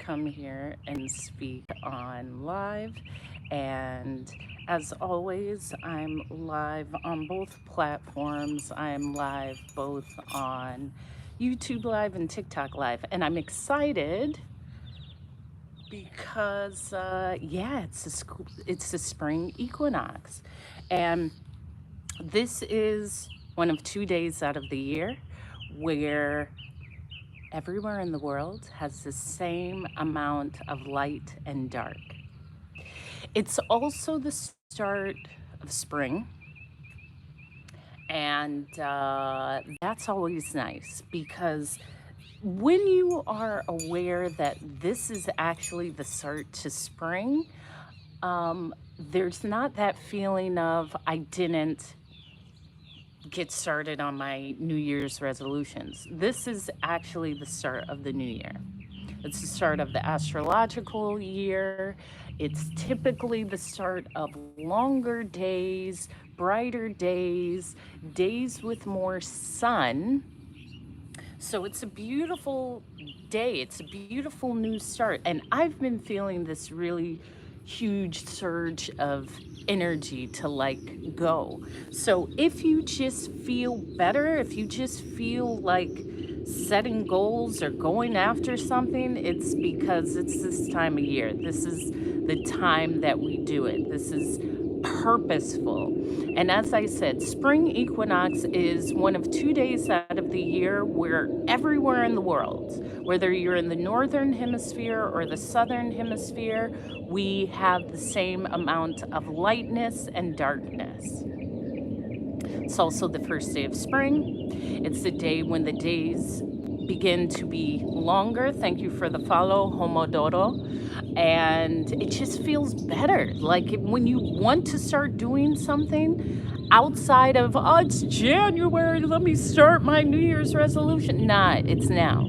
come here and speak on live. And as always, I'm live on both platforms. I'm live both on YouTube Live and TikTok Live. And I'm excited because, yeah, it's the spring equinox. And this is one of 2 days out of the year where everywhere in the world has the same amount of light and dark. It's also the start of spring, and that's always nice because when you are aware that this is actually the start to spring, there's not that feeling of I didn't get started on my New Year's resolutions. This is actually the start of the new year. It's the start of the astrological year. It's typically the start of longer days, brighter days, days with more sun. So it's a beautiful day. It's a beautiful new start. And I've been feeling this really huge surge of energy to like go. So if you just feel better, if you just feel like setting goals or going after something, it's because it's this time of year. This is the time that we do it. This is purposeful. And as I said, spring equinox is one of 2 days out of the year where everywhere in the world, whether you're in the northern hemisphere or the southern hemisphere, we have the same amount of lightness and darkness. It's also the first day of spring. It's the day when the days begin to be longer. Thank you for the follow, Homodoro. And it just feels better. Like when you want to start doing something outside of, oh, it's January, let me start my New Year's resolution. Nah, it's now.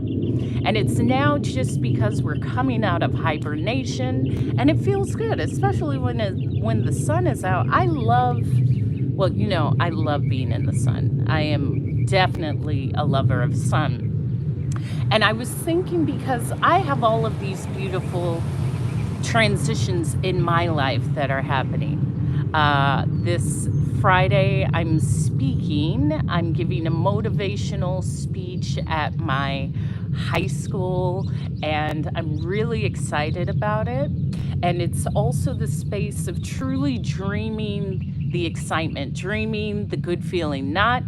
And it's now just because we're coming out of hibernation and it feels good, especially when the sun is out. Well, I love being in the sun. I am definitely a lover of sun. And I was thinking because I have all of these beautiful transitions in my life that are happening. This Friday, I'm speaking. I'm giving a motivational speech at my high school, and I'm really excited about it. And it's also the space of truly dreaming the excitement, dreaming the good feeling, not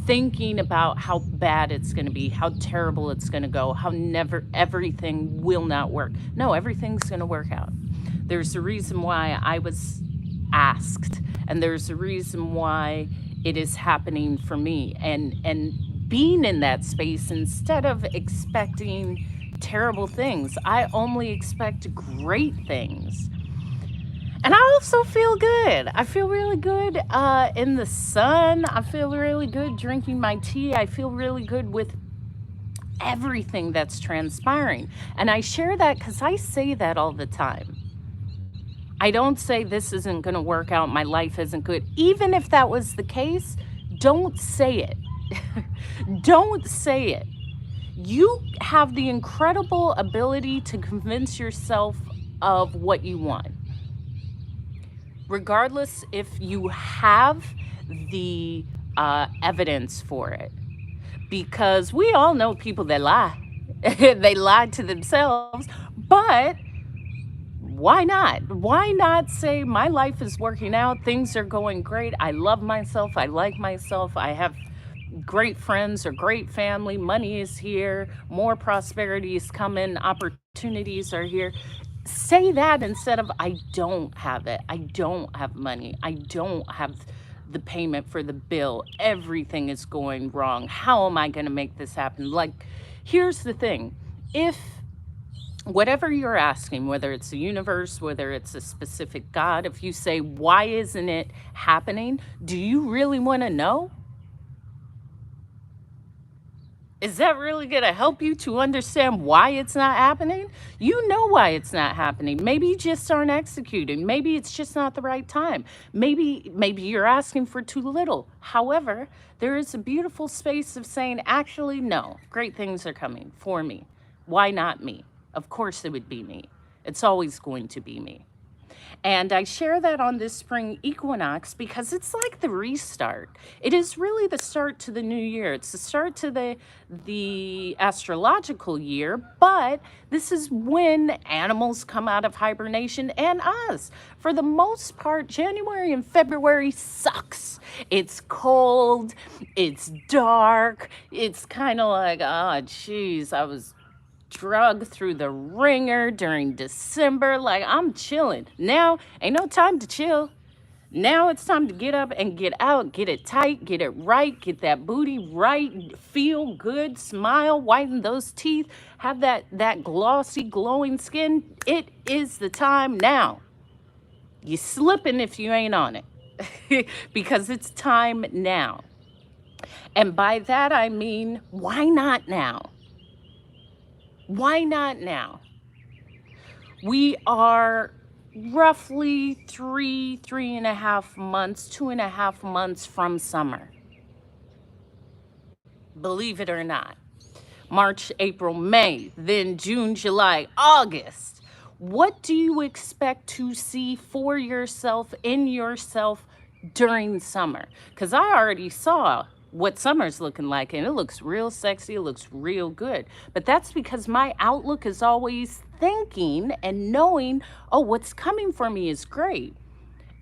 thinking about how bad it's going to be, how terrible it's going to go, how never everything will not work. No, everything's going to work out. There's a reason why I was asked, and there's a reason why it is happening for me. And being in that space, instead of expecting terrible things, I only expect great things. And I also feel good. I feel really good in the sun. I feel really good drinking my tea. I feel really good with everything that's transpiring. And I share that because I say that all the time. I don't say this isn't going to work out, my life isn't good. Even if that was the case, don't say it. Don't say it. You have the incredible ability to convince yourself of what you want, regardless if you have the evidence for it. Because we all know people that lie. They lie to themselves, but why not? Why not say my life is working out, things are going great, I love myself, I like myself, I have great friends or great family, money is here, more prosperity is coming, opportunities are here. Say that instead of I don't have it, I don't have money, I don't have the payment for the bill, everything is going wrong, how am I going to make this happen? Like, here's the thing, if whatever you're asking, whether it's the universe, whether it's a specific God, if you say, why isn't it happening? Do you really want to know? Is that really going to help you to understand why it's not happening? You know why it's not happening. Maybe you just aren't executing. Maybe it's just not the right time. Maybe you're asking for too little. However, there is a beautiful space of saying, actually, no, great things are coming for me. Why not me? Of course, it would be me. It's always going to be me. And I share that on this spring equinox because it's like the restart. It is really the start to the new year. It's the start to the astrological year, but this is when animals come out of hibernation and us. For the most part, January and February sucks. It's cold, it's dark, it's kind of like, oh, geez, I was drug through the ringer during December. Like, I'm chilling. Now, ain't no time to chill. Now it's time to get up and get out, get it tight, get it right, get that booty right, feel good, smile, whiten those teeth, have that glossy, glowing skin. It is the time now. You slipping if you ain't on it because it's time now. And by that I mean, why not now? Why not now? We are roughly three and a half months, 2.5 months from summer. Believe it or not. March, April, May, then June, July, August. What do you expect to see for yourself, in yourself during summer? Because I already saw what summer's looking like, and it looks real sexy, it looks real good. But that's because my outlook is always thinking and knowing, oh, what's coming for me is great.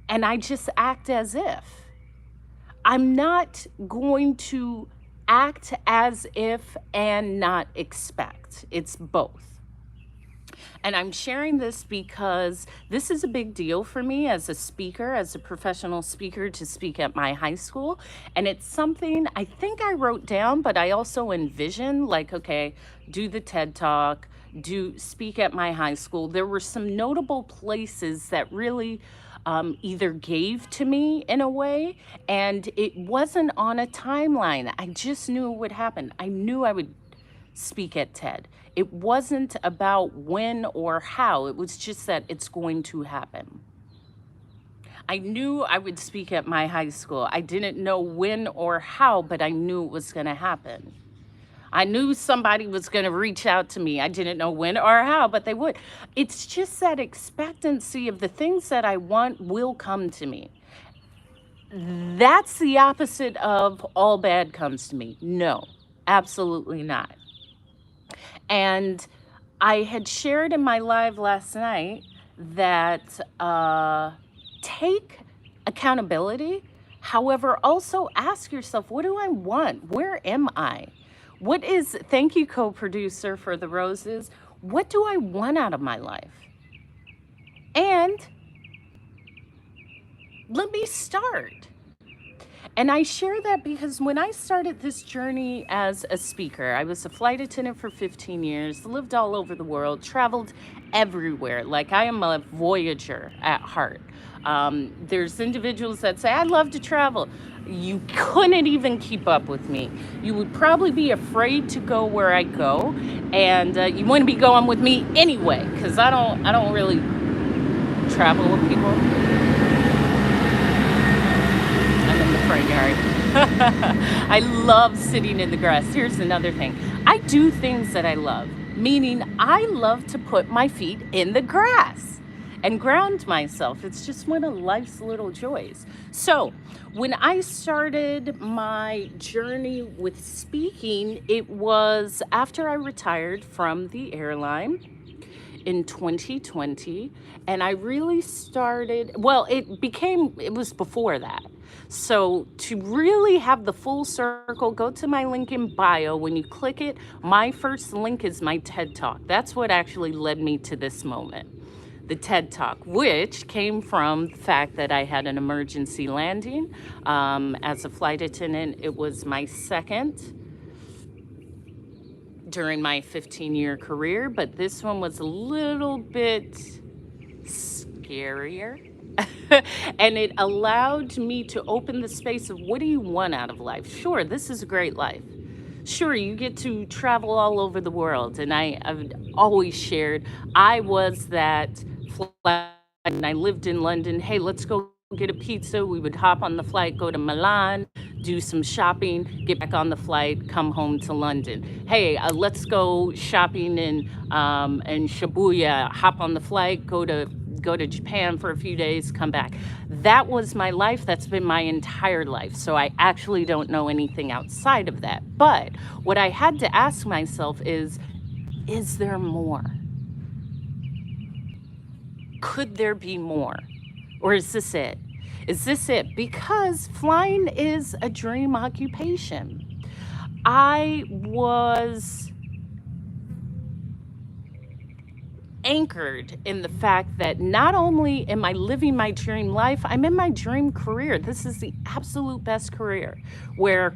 And I just act as if. I'm not going to act as if and not expect. It's both. And I'm sharing this because this is a big deal for me as a speaker, as a professional speaker, to speak at my high school. And it's something I think I wrote down, but I also envision, like, okay, do the TED Talk, do speak at my high school. There were some notable places that really either gave to me in a way, and it wasn't on a timeline. I just knew it would happen. I knew I would speak at TED. It wasn't about when or how. It was just that it's going to happen. I knew I would speak at my high school. I didn't know when or how, but I knew it was going to happen. I knew somebody was going to reach out to me. I didn't know when or how, but they would. It's just that expectancy of the things that I want will come to me. That's the opposite of all bad comes to me. No, absolutely not. And I had shared in my live last night that take accountability. However, also ask yourself, what do I want? Where am I? What is, thank you, co-producer, for the roses. What do I want out of my life? And let me start. And I share that because when I started this journey as a speaker, I was a flight attendant for 15 years, lived all over the world, traveled everywhere. Like, I am a voyager at heart. There's individuals that say, I love to travel. You couldn't even keep up with me. You would probably be afraid to go where I go, and you wouldn't be going with me anyway, because I don't really travel with people. Front yard. I love sitting in the grass. Here's another thing. I do things that I love, meaning I love to put my feet in the grass and ground myself. It's just one of life's little joys. So when I started my journey with speaking, it was after I retired from the airline in 2020, and I really started, well, it was before that. So to really have the full circle, go to my link in bio. When you click it, my first link is my TED Talk. That's what actually led me to this moment. The TED Talk, which came from the fact that I had an emergency landing as a flight attendant. It was my second during my 15-year career, but this one was a little bit scarier. And it allowed me to open the space of, what do you want out of life? Sure, this is a great life. Sure, you get to travel all over the world. And I've always shared, I was that flight and I lived in London. Hey, let's go get a pizza. We would hop on the flight, go to Milan, do some shopping, get back on the flight, come home to London. Hey, let's go shopping in Shibuya. Hop on the flight, go to Japan for a few days, come back. That was my life. That's been my entire life. So I actually don't know anything outside of that. But what I had to ask myself is there more? Could there be more? Or is this it? Is this it? Because flying is a dream occupation. I was anchored in the fact that not only am I living my dream life, I'm in my dream career. This is the absolute best career, where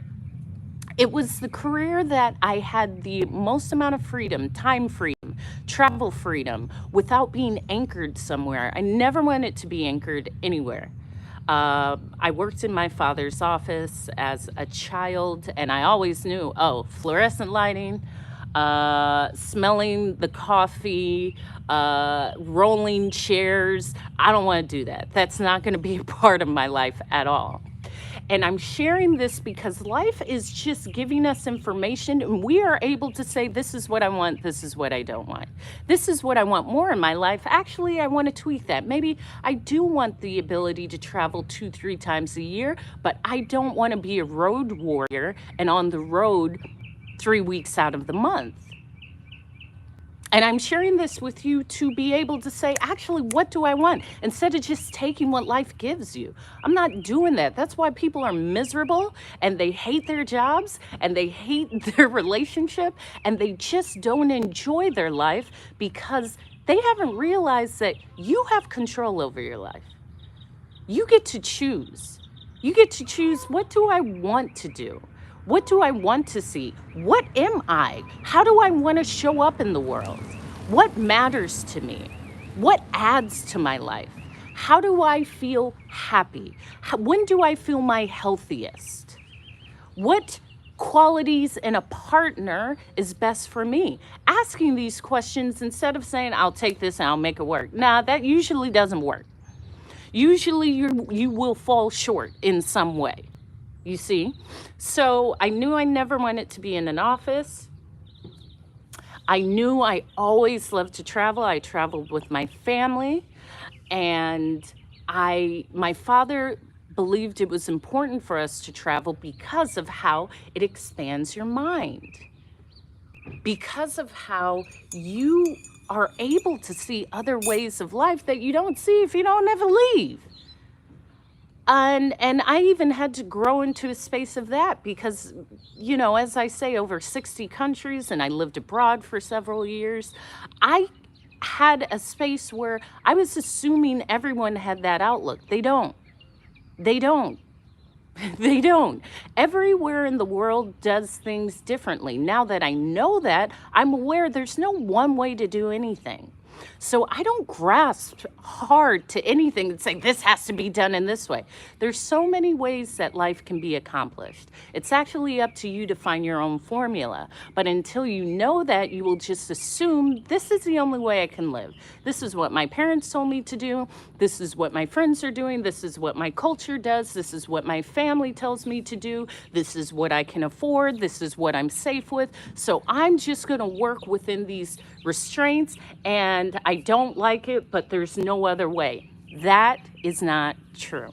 it was the career that I had the most amount of freedom, time freedom, travel freedom, without being anchored somewhere. I never wanted to be anchored anywhere. I worked in my father's office as a child, and I always knew, oh, fluorescent lighting, smelling the coffee, rolling chairs. I don't want to do that. That's not going to be a part of my life at all. And I'm sharing this because life is just giving us information, and we are able to say, this is what I want, this is what I don't want. This is what I want more in my life. Actually, I want to tweak that. Maybe I do want the ability to travel 2-3 times a year, but I don't want to be a road warrior and on the road 3 weeks out of the month. And I'm sharing this with you to be able to say, actually, what do I want? Instead of just taking what life gives you. I'm not doing that. That's why people are miserable, and they hate their jobs, and they hate their relationship, and they just don't enjoy their life because they haven't realized that you have control over your life. You get to choose. You get to choose, what do I want to do? What do I want to see? What am I? How do I want to show up in the world? What matters to me? What adds to my life? How do I feel happy? When do I feel my healthiest? What qualities in a partner is best for me? Asking these questions instead of saying, I'll take this and I'll make it work. Nah, that usually doesn't work. Usually you will fall short in some way. You see? So I knew I never wanted to be in an office. I knew I always loved to travel. I traveled with my family, and my father believed it was important for us to travel because of how it expands your mind. Because of how you are able to see other ways of life that you don't see if you don't ever leave. And I even had to grow into a space of that because, as I say, over 60 countries, and I lived abroad for several years. I had a space where I was assuming everyone had that outlook. They don't. They don't. They don't. Everywhere in the world does things differently. Now that I know that, I'm aware there's no one way to do anything. So I don't grasp hard to anything and say, this has to be done in this way. There's so many ways that life can be accomplished. It's actually up to you to find your own formula. But until you know that, you will just assume this is the only way I can live. This is what my parents told me to do. This is what my friends are doing. This is what my culture does. This is what my family tells me to do. This is what I can afford. This is what I'm safe with. So I'm just going to work within these restraints, and I don't like it, but there's no other way. That is not true.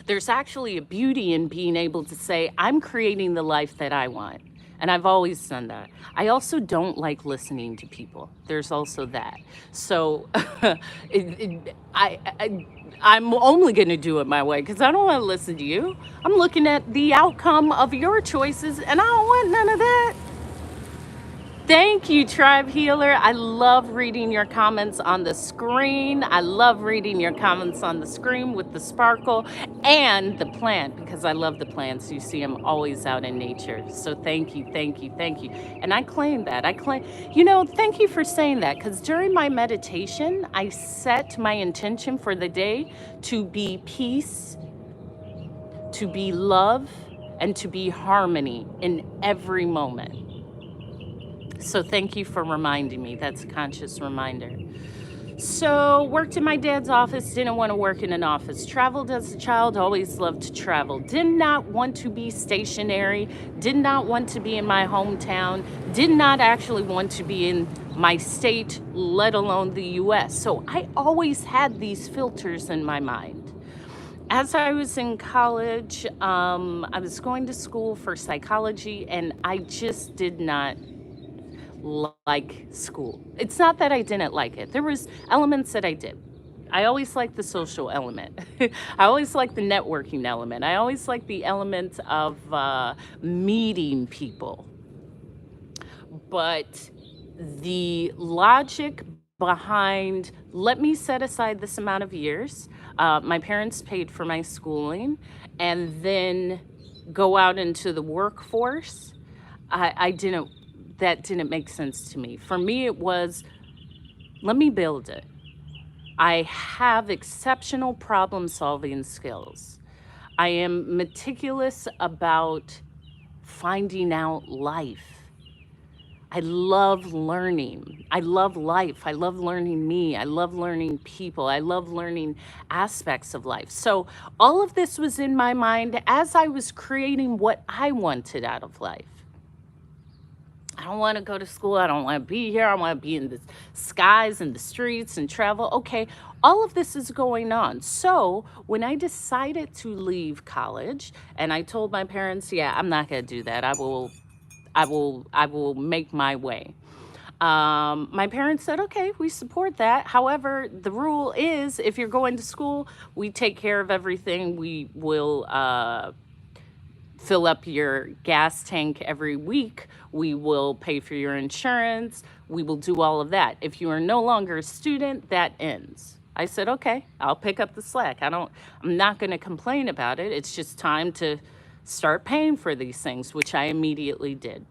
There's actually a beauty in being able to say, I'm creating the life that I want. And I've always done that. I also don't like listening to people. There's also that. So I'm only going to do it my way because I don't want to listen to you. I'm looking at the outcome of your choices, and I don't want none of that. Thank you, Tribe Healer. I love reading your comments on the screen. I love reading your comments on the screen with the sparkle and the plant, because I love the plants. You see them always out in nature. So thank you, thank you, thank you. And I claim that. Thank you for saying that, because during my meditation, I set my intention for the day to be peace, to be love, and to be harmony in every moment. So thank you for reminding me. That's a conscious reminder. So, worked in my dad's office, didn't want to work in an office. Traveled as a child, always loved to travel. Did not want to be stationary, did not want to be in my hometown, did not actually want to be in my state, let alone the US. So, I always had these filters in my mind. As I was in college, I was going to school for psychology, and I just did not like school. It's not that I didn't like it. There was elements that I did. I always liked the social element. I always liked the networking element. I always liked the element of meeting people. But the logic behind, let me set aside this amount of years, my parents paid for my schooling, and then go out into the workforce, I didn't, that didn't make sense to me. For me, it was, let me build it. I have exceptional problem solving skills. I am meticulous about finding out life. I love learning. I love life. I love learning me. I love learning people. I love learning aspects of life. So, all of this was in my mind as I was creating what I wanted out of life. I don't want to go to school. I don't want to be here. I want to be in the skies and the streets and travel. Okay, all of this is going on. So when I decided to leave college, and I told my parents, yeah, I'm not going to do that. I will make my way. My parents said, okay, we support that. However, the rule is if you're going to school, we take care of everything. We will fill up your gas tank every week. We will pay for your insurance. We will do all of that. If you are no longer a student, that ends. I said, okay, I'll pick up the slack. I'm not going to complain about it. It's just time to start paying for these things, which I immediately did.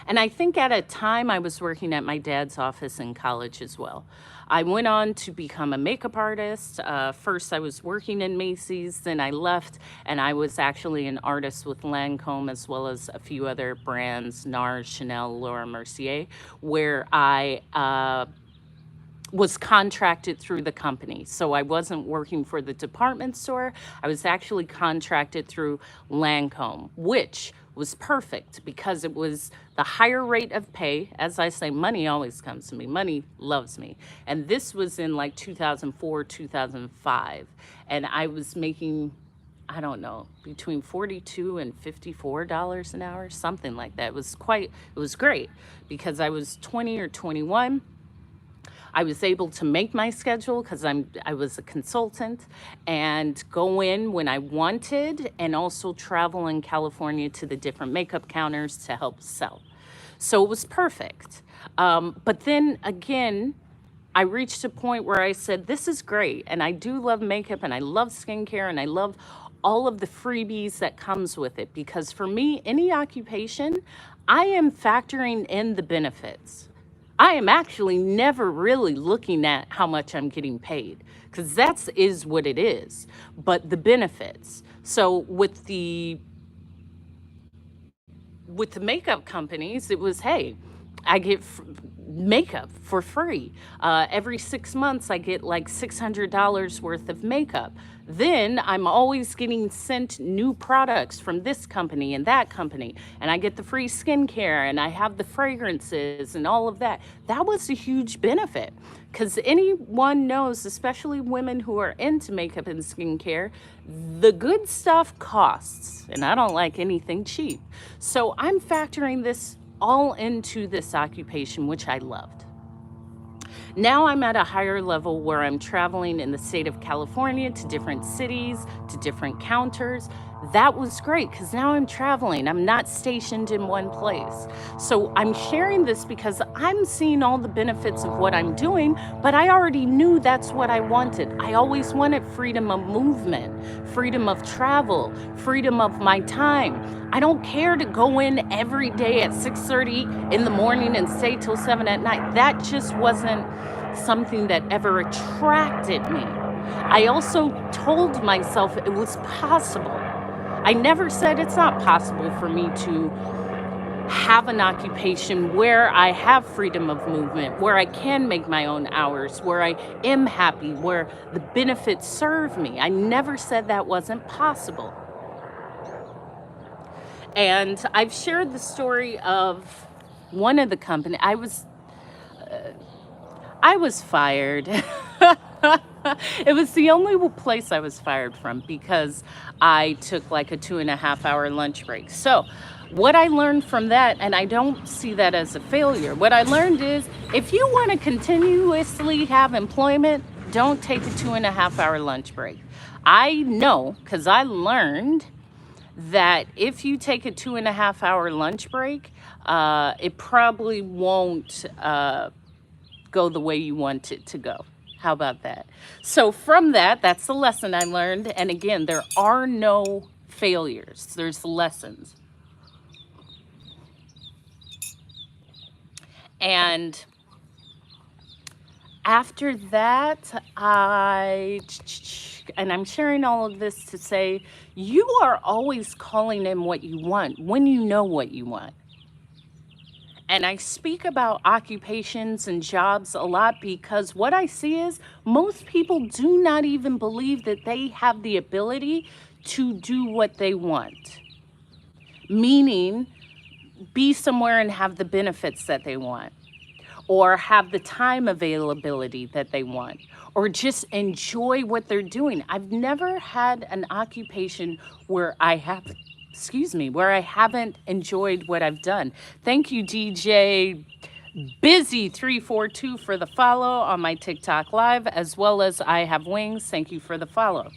And I think at a time I was working at my dad's office in college as well. I went on to become a makeup artist. First, I was working in Macy's, then I left, and I was actually an artist with Lancome as well as a few other brands, NARS, Chanel, Laura Mercier, where I was contracted through the company. So I wasn't working for the department store. I was actually contracted through Lancome, which was perfect because it was the higher rate of pay. As I say, money always comes to me. Money loves me. And this was in like 2004, 2005. And I was making, I don't know, between $42 and $54 an hour, something like that. It was great because I was 20 or 21. I was able to make my schedule because I was a consultant and go in when I wanted and also travel in California to the different makeup counters to help sell. So it was perfect. But then again, I reached a point where I said, this is great. And I do love makeup and I love skincare and I love all of the freebies that comes with it. Because for me, any occupation, I am factoring in the benefits. I am actually never really looking at how much I'm getting paid because that's is what it is, but the benefits. So with the makeup companies, it was, hey, I get makeup for free. Every 6 months, I get like $600 worth of makeup. Then I'm always getting sent new products from this company and that company, and I get the free skincare and I have the fragrances and all of that. That was a huge benefit because anyone knows, especially women who are into makeup and skincare, the good stuff costs, and I don't like anything cheap. So I'm factoring this all into this occupation, which I loved. Now I'm at a higher level where I'm traveling in the state of California to different cities, to different counters. That was great because now I'm traveling. I'm not stationed in one place. So I'm sharing this because I'm seeing all the benefits of what I'm doing, but I already knew that's what I wanted. I always wanted freedom of movement, freedom of travel, freedom of my time. I don't care to go in every day at 6:30 in the morning and stay till 7 at night. That just wasn't something that ever attracted me. I also told myself it was possible. I never said it's not possible for me to have an occupation where I have freedom of movement, where I can make my own hours, where I am happy, where the benefits serve me. I never said that wasn't possible. And I've shared the story of one of the company. I was fired. It was the only place I was fired from because I took like a 2.5 hour lunch break. So, what I learned from that, and I don't see that as a failure, what I learned is if you want to continuously have employment, don't take a 2.5 hour lunch break. I know because I learned that if you take a 2.5 hour lunch break, it probably won't go the way you want it to go. How about that? So from that, that's the lesson I learned. And again, there are no failures. There's lessons. And after that, and I'm sharing all of this to say, you are always calling in what you want when you know what you want. And I speak about occupations and jobs a lot because what I see is most people do not even believe that they have the ability to do what they want, meaning be somewhere and have the benefits that they want, or have the time availability that they want, or just enjoy what they're doing. I've never had an occupation where I haven't enjoyed what I've done. Thank you, DJ Busy342 for the follow on my TikTok live, as well as I Have Wings. Thank you for the follow.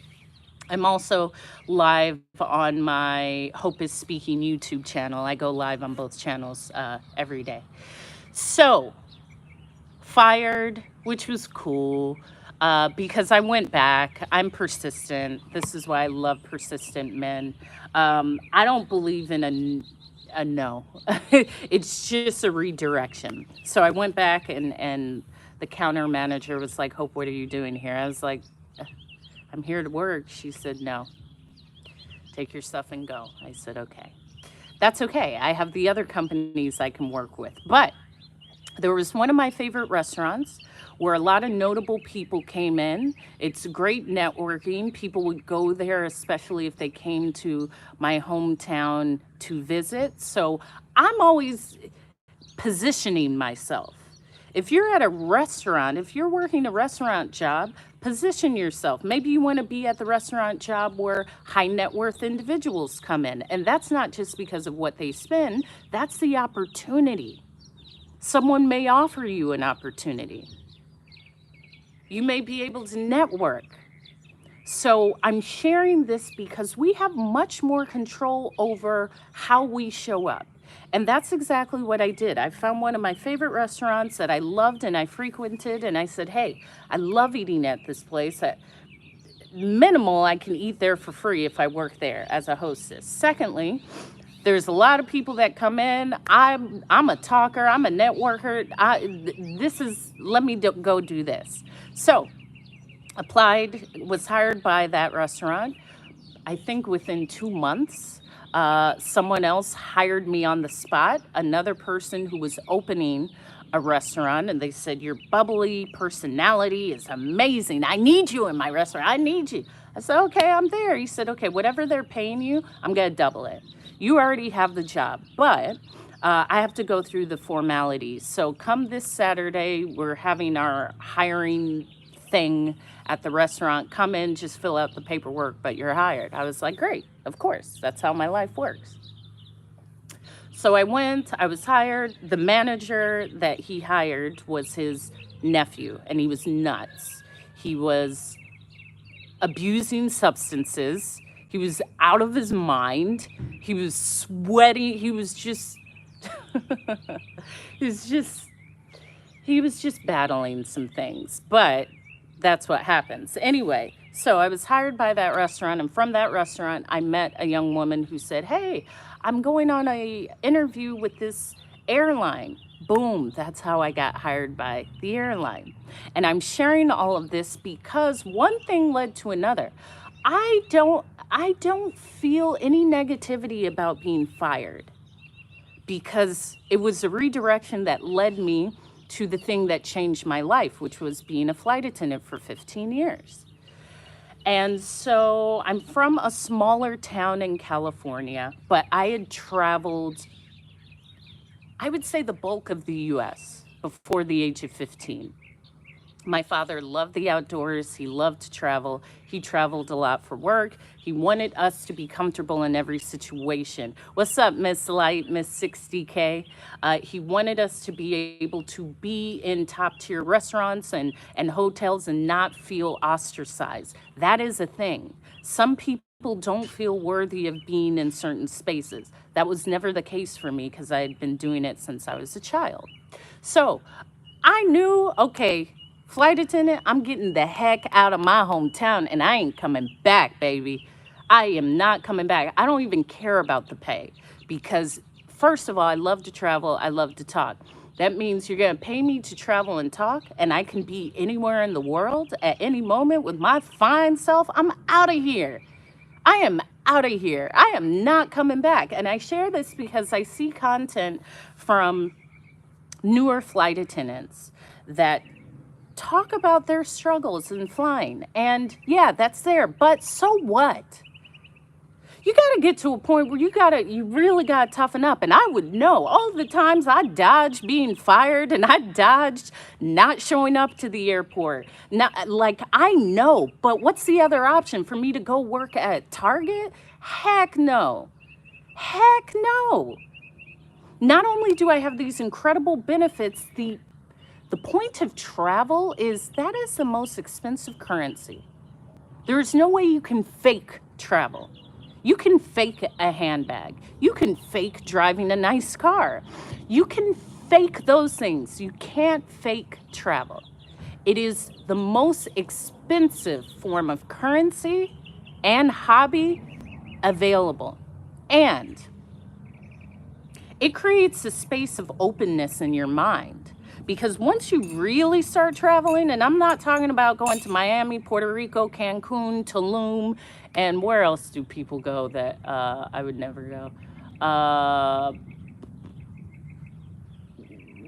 I'm also live on my Hope is Speaking YouTube channel. I go live on both channels every day. So, fired, which was cool because I went back. I'm persistent. This is why I love persistent men. I don't believe in a no. It's just a redirection. So I went back and the counter manager was like, Hope, what are you doing here? I was like, I'm here to work. She said, no, take your stuff and go. I said, okay. That's okay. I have the other companies I can work with. But there was one of my favorite restaurants where a lot of notable people came in. It's great networking. People would go there, especially if they came to my hometown to visit. So I'm always positioning myself. If you're at a restaurant, if you're working a restaurant job, position yourself. Maybe you want to be at the restaurant job where high net worth individuals come in. And that's not just because of what they spend, that's the opportunity. Someone may offer you an opportunity. You may be able to network. So I'm sharing this because we have much more control over how we show up. And that's exactly what I did. I found one of my favorite restaurants that I loved and I frequented. And I said, hey, I love eating at this place. At minimal, I can eat there for free if I work there as a hostess. Secondly, there's a lot of people that come in. I'm a talker. I'm a networker. Let me go do this. So applied, was hired by that restaurant. I think within 2 months, someone else hired me on the spot, another person who was opening a restaurant, and they said, your bubbly personality is amazing. I need you in my restaurant. I need you. I said, okay, I'm there. He said, okay, whatever they're paying you, I'm going to double it. You already have the job, but I have to go through the formalities. So come this Saturday, we're having our hiring thing at the restaurant. Come in, just fill out the paperwork, but you're hired. I was like, great, of course. That's how my life works. So I went, I was hired. The manager that he hired was his nephew, and he was nuts. He was abusing substances. He was out of his mind. He was sweaty. He was just, he was just battling some things, but that's what happens. Anyway, so I was hired by that restaurant, and from that restaurant, I met a young woman who said, hey, I'm going on a interview with this airline. Boom, that's how I got hired by the airline. And I'm sharing all of this because one thing led to another. I don't feel any negativity about being fired because it was a redirection that led me to the thing that changed my life, which was being a flight attendant for 15 years. And so I'm from a smaller town in California, but I had traveled, I would say, the bulk of the US before the age of 15. My father loved the outdoors. He loved to travel. He traveled a lot for work. He wanted us to be comfortable in every situation. What's up, Miss Light, Miss 60K? He wanted us to be able to be in top tier restaurants and hotels and not feel ostracized. That is a thing. Some people don't feel worthy of being in certain spaces. That was never the case for me because I had been doing it since I was a child. So I knew, okay, flight attendant, I'm getting the heck out of my hometown and I ain't coming back, baby. I am not coming back. I don't even care about the pay because, first of all, I love to travel. I love to talk. That means you're going to pay me to travel and talk, and I can be anywhere in the world at any moment with my fine self. I'm out of here. I am out of here. I am not coming back. And I share this because I see content from newer flight attendants that talk about their struggles in flying. And yeah, that's there. But so what? You got to get to a point where you really got to toughen up. And I would know all the times I dodged being fired and I dodged not showing up to the airport. Not like I know, but what's the other option for me to go work at Target? Heck no. Heck no. Not only do I have these incredible benefits, the point of travel is that is the most expensive currency. There is no way you can fake travel. You can fake a handbag. You can fake driving a nice car. You can fake those things. You can't fake travel. It is the most expensive form of currency and hobby available. And it creates a space of openness in your mind. Because once you really start traveling, and I'm not talking about going to Miami, Puerto Rico, Cancun, Tulum, and where else do people go that I would never go?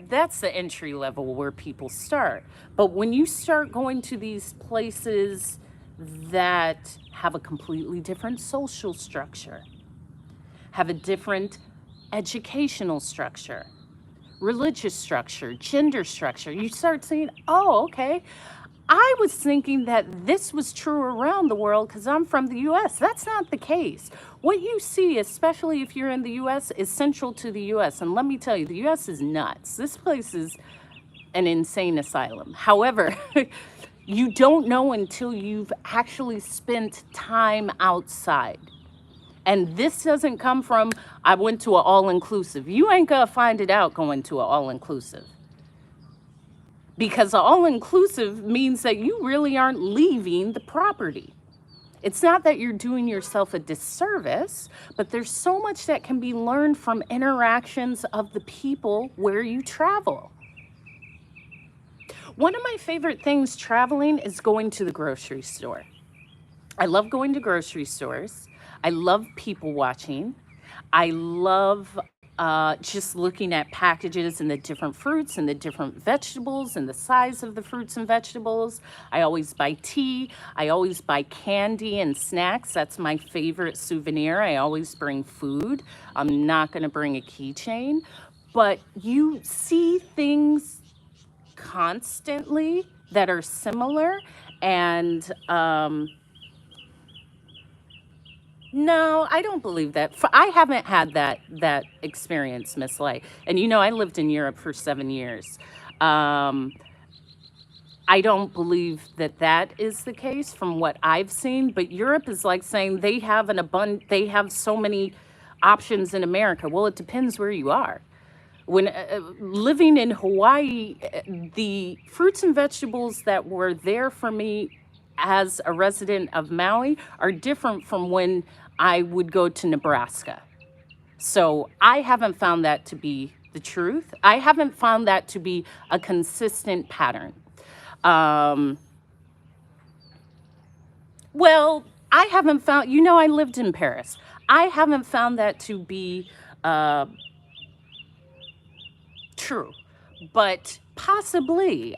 That's the entry level where people start. But when you start going to these places that have a completely different social structure, have a different educational structure, religious structure, gender structure, you start saying, oh, okay, I was thinking that this was true around the world because I'm from the US. That's not the case. What you see, especially if you're in the US, is central to the US. And let me tell you, the US is nuts. This place is an insane asylum. However, you don't know until you've actually spent time outside. And this doesn't come from, I went to an all-inclusive. You ain't gonna find it out going to an all-inclusive. Because an all-inclusive means that you really aren't leaving the property. It's not that you're doing yourself a disservice, but there's so much that can be learned from interactions of the people where you travel. One of my favorite things traveling is going to the grocery store. I love going to grocery stores. I love people watching. I love just looking at packages and the different fruits and the different vegetables and the size of the fruits and vegetables. I always buy tea. I always buy candy and snacks. That's my favorite souvenir. I always bring food. I'm not going to bring a keychain. But you see things constantly that are similar. And no, I don't believe that. I haven't had that experience, Miss Light. And you know, I lived in Europe for 7 years. Um, I don't believe that that is the case from what I've seen. But Europe is like saying they have they have so many options in America. Well, it depends where you are. When living in Hawaii, the fruits and vegetables that were there for me as a resident of Maui are different from when I would go to Nebraska. So I haven't found that to be the truth. I haven't found that to be a consistent pattern. Um, well, I haven't found, I lived in Paris. I haven't found that to be True, but possibly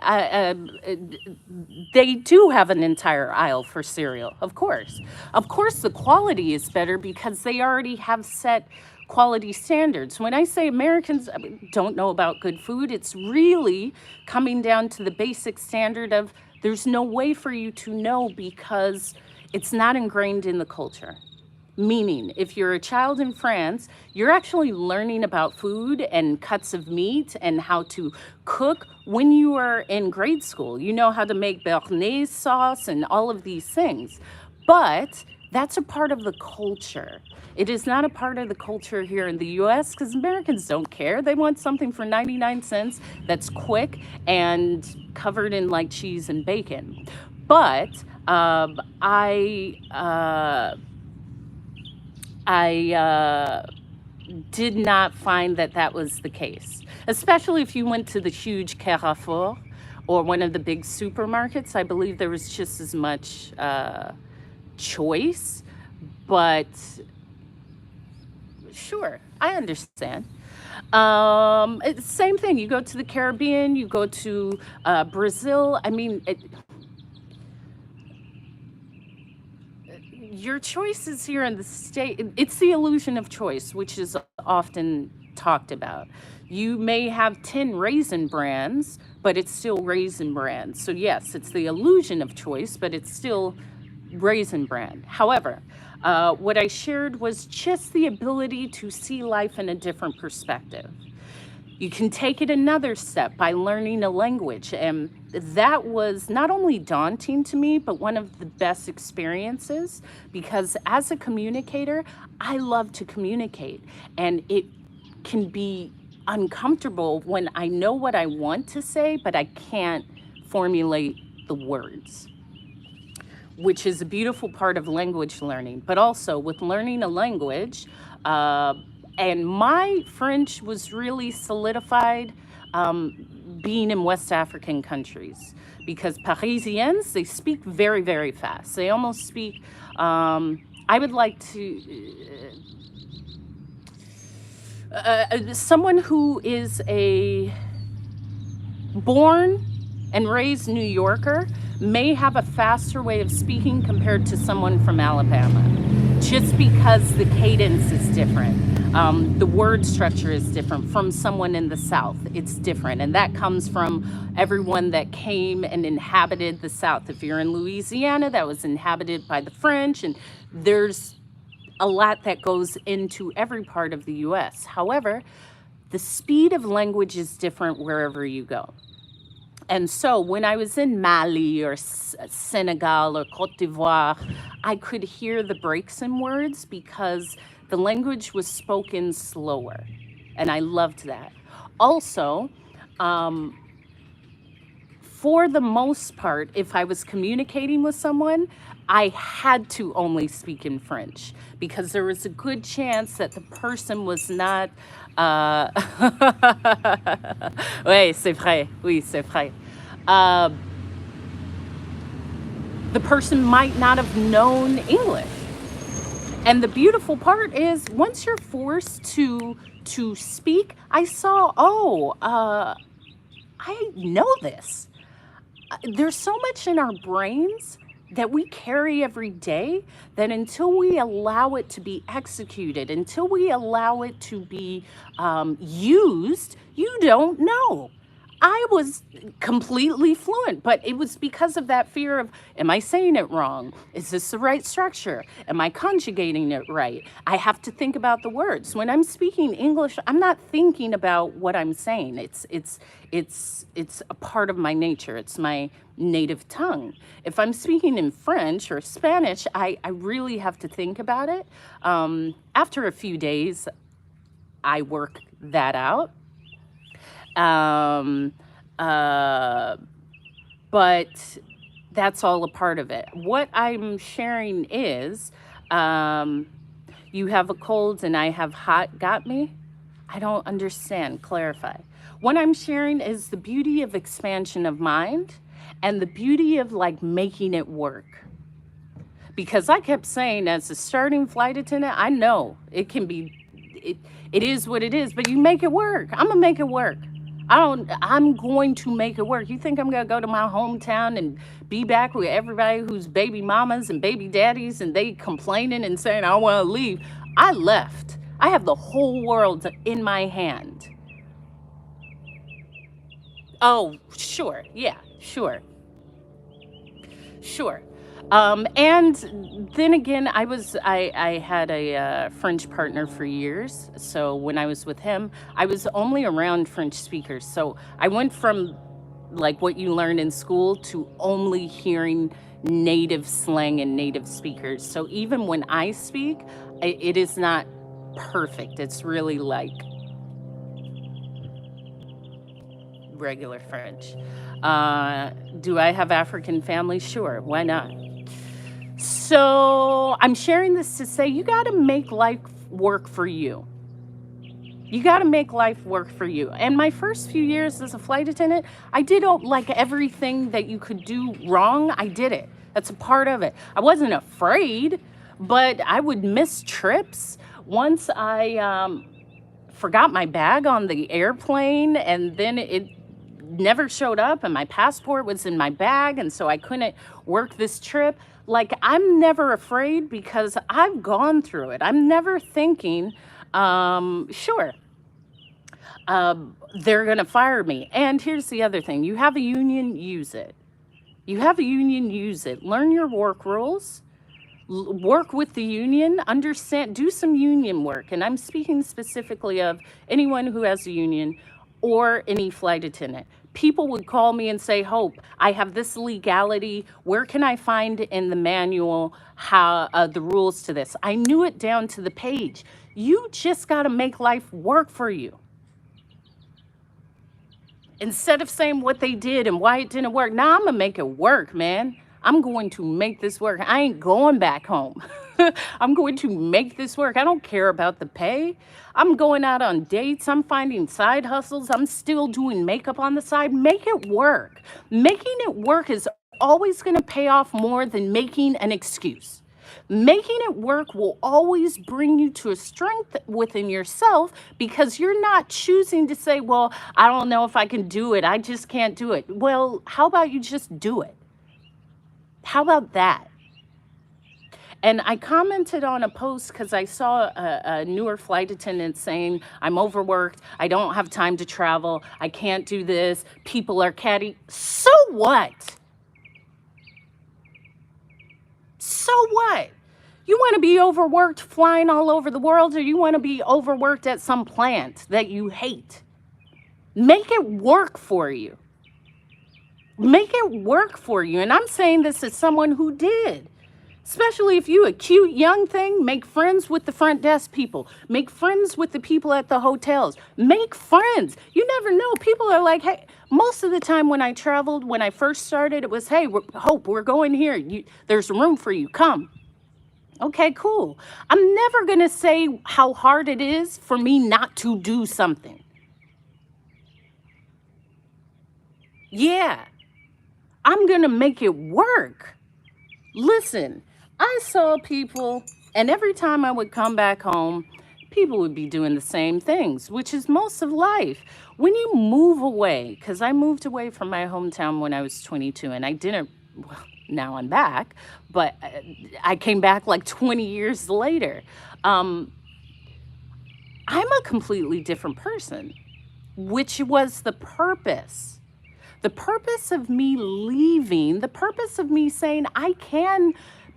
they do have an entire aisle for cereal. Of course, the quality is better because they already have set quality standards. When I say Americans don't know about good food, it's really coming down to the basic standard of there's no way for you to know because it's not ingrained in the culture. Meaning, if you're a child in France, you're actually learning about food and cuts of meat and how to cook when you are in grade school. You know how to make béarnaise sauce and all of these things. But that's a part of the culture. It is not a part of the culture here in the US because Americans don't care. They want something for 99 cents that's quick and covered in like cheese and bacon. But I did not find that that was the case, especially if you went to the huge Carrefour or one of the big supermarkets. I believe there was just as much choice, but sure, I understand. It's the same thing. You go to the Caribbean, you go to Brazil. I mean, your choices here in the state, it's the illusion of choice, which is often talked about. You may have 10 raisin brands, but it's still raisin brand. So yes, it's the illusion of choice, but it's still raisin brand. However, what I shared was just the ability to see life in a different perspective. You can take it another step by learning a language. And that was not only daunting to me, but one of the best experiences because as a communicator, I love to communicate. And it can be uncomfortable when I know what I want to say, but I can't formulate the words, which is a beautiful part of language learning. But also with learning a language, uh, and my French was really solidified being in West African countries because Parisians, they speak very, very fast. They almost speak, I would like to, someone who is a born and raised New Yorker may have a faster way of speaking compared to someone from Alabama, just because the cadence is different. The word structure is different from someone in the South. It's different. And that comes from everyone that came and inhabited the South. If you're in Louisiana, that was inhabited by the French. And there's a lot that goes into every part of the US. However, the speed of language is different wherever you go. And so when I was in Mali or Senegal or Cote d'Ivoire, I could hear the breaks in words because the language was spoken slower. And I loved that. Also, um, for the most part, if I was communicating with someone, I had to only speak in French because there was a good chance that the person was not. Uh, oui, c'est vrai. Oui, c'est vrai. Uh, the person might not have known English. And the beautiful part is once you're forced to speak, I saw, oh, I know this. There's so much in our brains that we carry every day that until we allow it to be executed, until we allow it to be used, you don't know. I was completely fluent, but it was because of that fear of, am I saying it wrong? Is this the right structure? Am I conjugating it right? I have to think about the words. When I'm speaking English, I'm not thinking about what I'm saying. It's a part of my nature. It's my native tongue. If I'm speaking in French or Spanish, I really have to think about it. After a few days, I work that out. Um, uh, but that's all a part of it. What I'm sharing is um, you have a cold and I have hot, got me? I don't understand. Clarify. What I'm sharing is the beauty of expansion of mind and the beauty of like making it work. Because I kept saying, as a starting flight attendant, I know it can be, it is what it is, but you make it work. I'm gonna make it work. I'm going to make it work. You think I'm going to go to my hometown and be back with everybody who's baby mamas and baby daddies and they complaining and saying, I want to leave? I left. I have the whole world in my hand. Oh, sure. Yeah, sure. Sure. And then again, I had a French partner for years. So when I was with him, I was only around French speakers. So I went from like what you learn in school to only hearing native slang and native speakers. So even when I speak, it is not perfect. It's really like regular French. Do I have African family? Sure. Why not? So I'm sharing this to say you got to make life work for you. You got to make life work for you. And my first few years as a flight attendant, I did like everything that you could do wrong. I did it. That's a part of it. I wasn't afraid, but I would miss trips. Once I forgot my bag on the airplane, and then it never showed up, and my passport was in my bag, and so I couldn't work this trip. Like, I'm never afraid because I've gone through it. I'm never thinking, sure, they're going to fire me. And here's the other thing: you have a union, use it. You have a union, use it. Learn your work rules. Work with the union, understand, do some union work. And I'm speaking specifically of anyone who has a union or any flight attendant. People would call me and say, Hope, I have this legality. Where can I find in the manual how the rules to this? I knew it down to the page. You just got to make life work for you. Instead of saying what they did and why it didn't work, now I'm going to make it work, man. I'm going to make this work. I ain't going back home. I'm going to make this work. I don't care about the pay. I'm going out on dates. I'm finding side hustles. I'm still doing makeup on the side. Make it work. Making it work is always going to pay off more than making an excuse. Making it work will always bring you to a strength within yourself because you're not choosing to say, well, I don't know if I can do it. I just can't do it. Well, how about you just do it? How about that? And I commented on a post because I saw a newer flight attendant saying, I'm overworked. I don't have time to travel. I can't do this. People are catty. So what? So what? You want to be overworked flying all over the world, or you want to be overworked at some plant that you hate? Make it work for you. Make it work for you. And I'm saying this as someone who did. Especially if you a cute young thing, make friends with the front desk people. Make friends with the people at the hotels. Make friends. You never know. People are like, hey, most of the time when I traveled, when I first started, it was, hey, Hope, we're going here. There's room for you. Come. Okay, cool. I'm never going to say how hard it is for me not to do something. Yeah, I'm going to make it work. Listen, I saw people, and every time I would come back home, people would be doing the same things, which is most of life. When you move away, because I moved away from my hometown when I was 22, and I didn't, well, now I'm back, but I came back like 20 years later. I'm a completely different person, which was the purpose. The purpose of me leaving, the purpose of me saying I can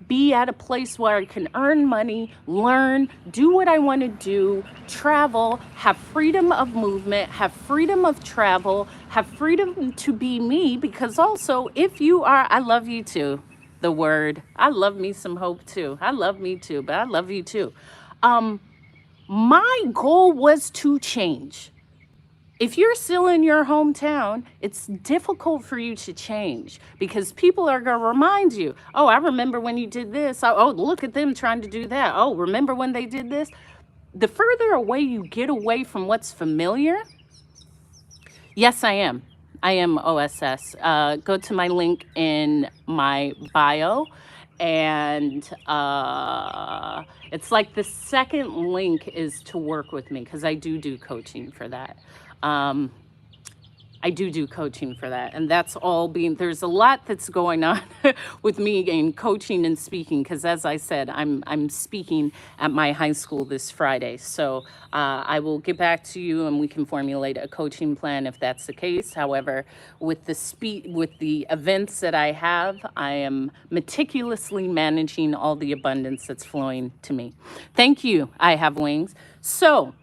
be at a place where I can earn money, learn, do what I want to do, travel, have freedom of movement, have freedom of travel, have freedom to be me. Because also, if you are, I love you too, the word. I love me some Hope too. I love me too, but I love you too. My goal was to change. If you're still in your hometown, it's difficult for you to change because people are going to remind you, oh, I remember when you did this. Oh, look at them trying to do that. Oh, remember when they did this? The further away you get away from what's familiar, yes, I am. I am OSS. Go to my link in my bio, and it's like the second link is to work with me because I do coaching for that. Um, I do coaching for that. And that's all being, there's a lot that's going on with me in coaching and speaking. Cause as I said, I'm speaking at my high school this Friday. So I will get back to you and we can formulate a coaching plan if that's the case. However, with the with the events that I have, I am meticulously managing all the abundance that's flowing to me. Thank you. I have wings. So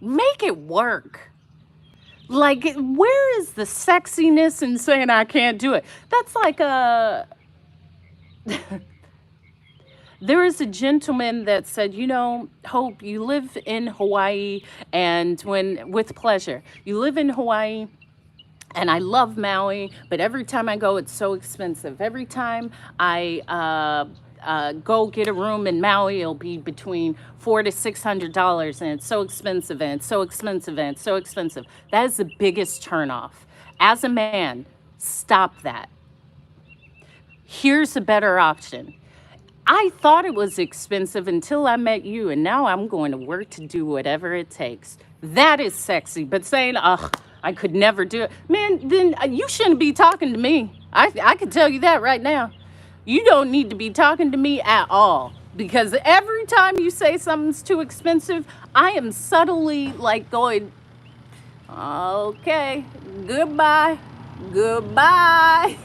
make it work. Like, where is the sexiness in saying I can't do it? That's like there is a gentleman that said, you know, Hope, you live in Hawaii, and when with pleasure, you live in Hawaii. And I love Maui, but every time I go, it's so expensive. Every time I go get a room in Maui, it'll be between $400 to $600, and it's so expensive, and it's so expensive, and it's so expensive. That is the biggest turnoff. As a man, stop that. Here's a better option. I thought it was expensive until I met you, and now I'm going to work to do whatever it takes. That is sexy. But saying, ugh, I could never do it. Man, then you shouldn't be talking to me. I can tell you that right now. You don't need to be talking to me at all. Because every time you say something's too expensive, I am subtly like going, okay, goodbye, goodbye.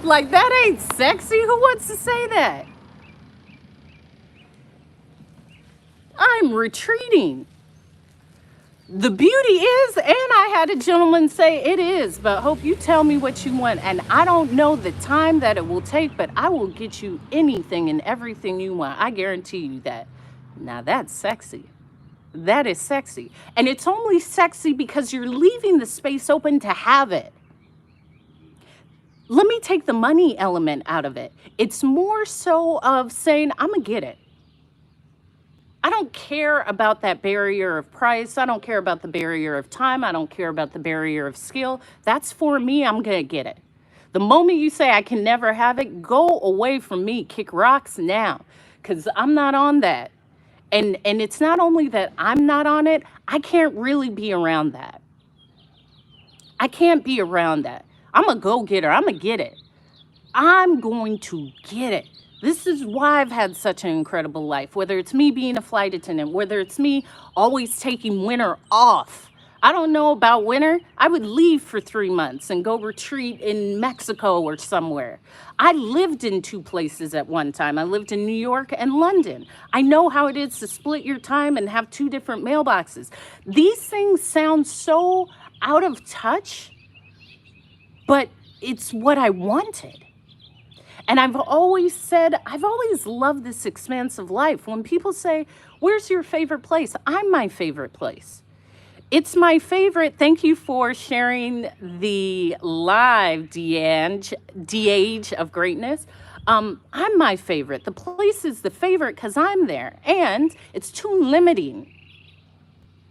Like, that ain't sexy. Who wants to say that? I'm retreating. The beauty is, and I had a gentleman say it is, but Hope, you tell me what you want. And I don't know the time that it will take, but I will get you anything and everything you want. I guarantee you that. Now that's sexy. That is sexy. And it's only sexy because you're leaving the space open to have it. Let me take the money element out of it. It's more so of saying, I'm going to get it. I don't care about that barrier of price. I don't care about the barrier of time. I don't care about the barrier of skill. That's for me. I'm going to get it. The moment you say I can never have it, go away from me. Kick rocks now, because I'm not on that. And it's not only that I'm not on it, I can't really be around that. I can't be around that. I'm a go-getter. I'm going to get it. I'm going to get it. This is why I've had such an incredible life, whether it's me being a flight attendant, whether it's me always taking winter off. I don't know about winter. I would leave for 3 months and go retreat in Mexico or somewhere. I lived in 2 places at one time. I lived in New York and London. I know how it is to split your time and have 2 different mailboxes. These things sound so out of touch, but it's what I wanted. And I've always said, I've always loved this expansive life. When people say, where's your favorite place? I'm my favorite place. It's my favorite. Thank you for sharing the live DH of greatness. I'm my favorite. The place is the favorite because I'm there. And it's too limiting.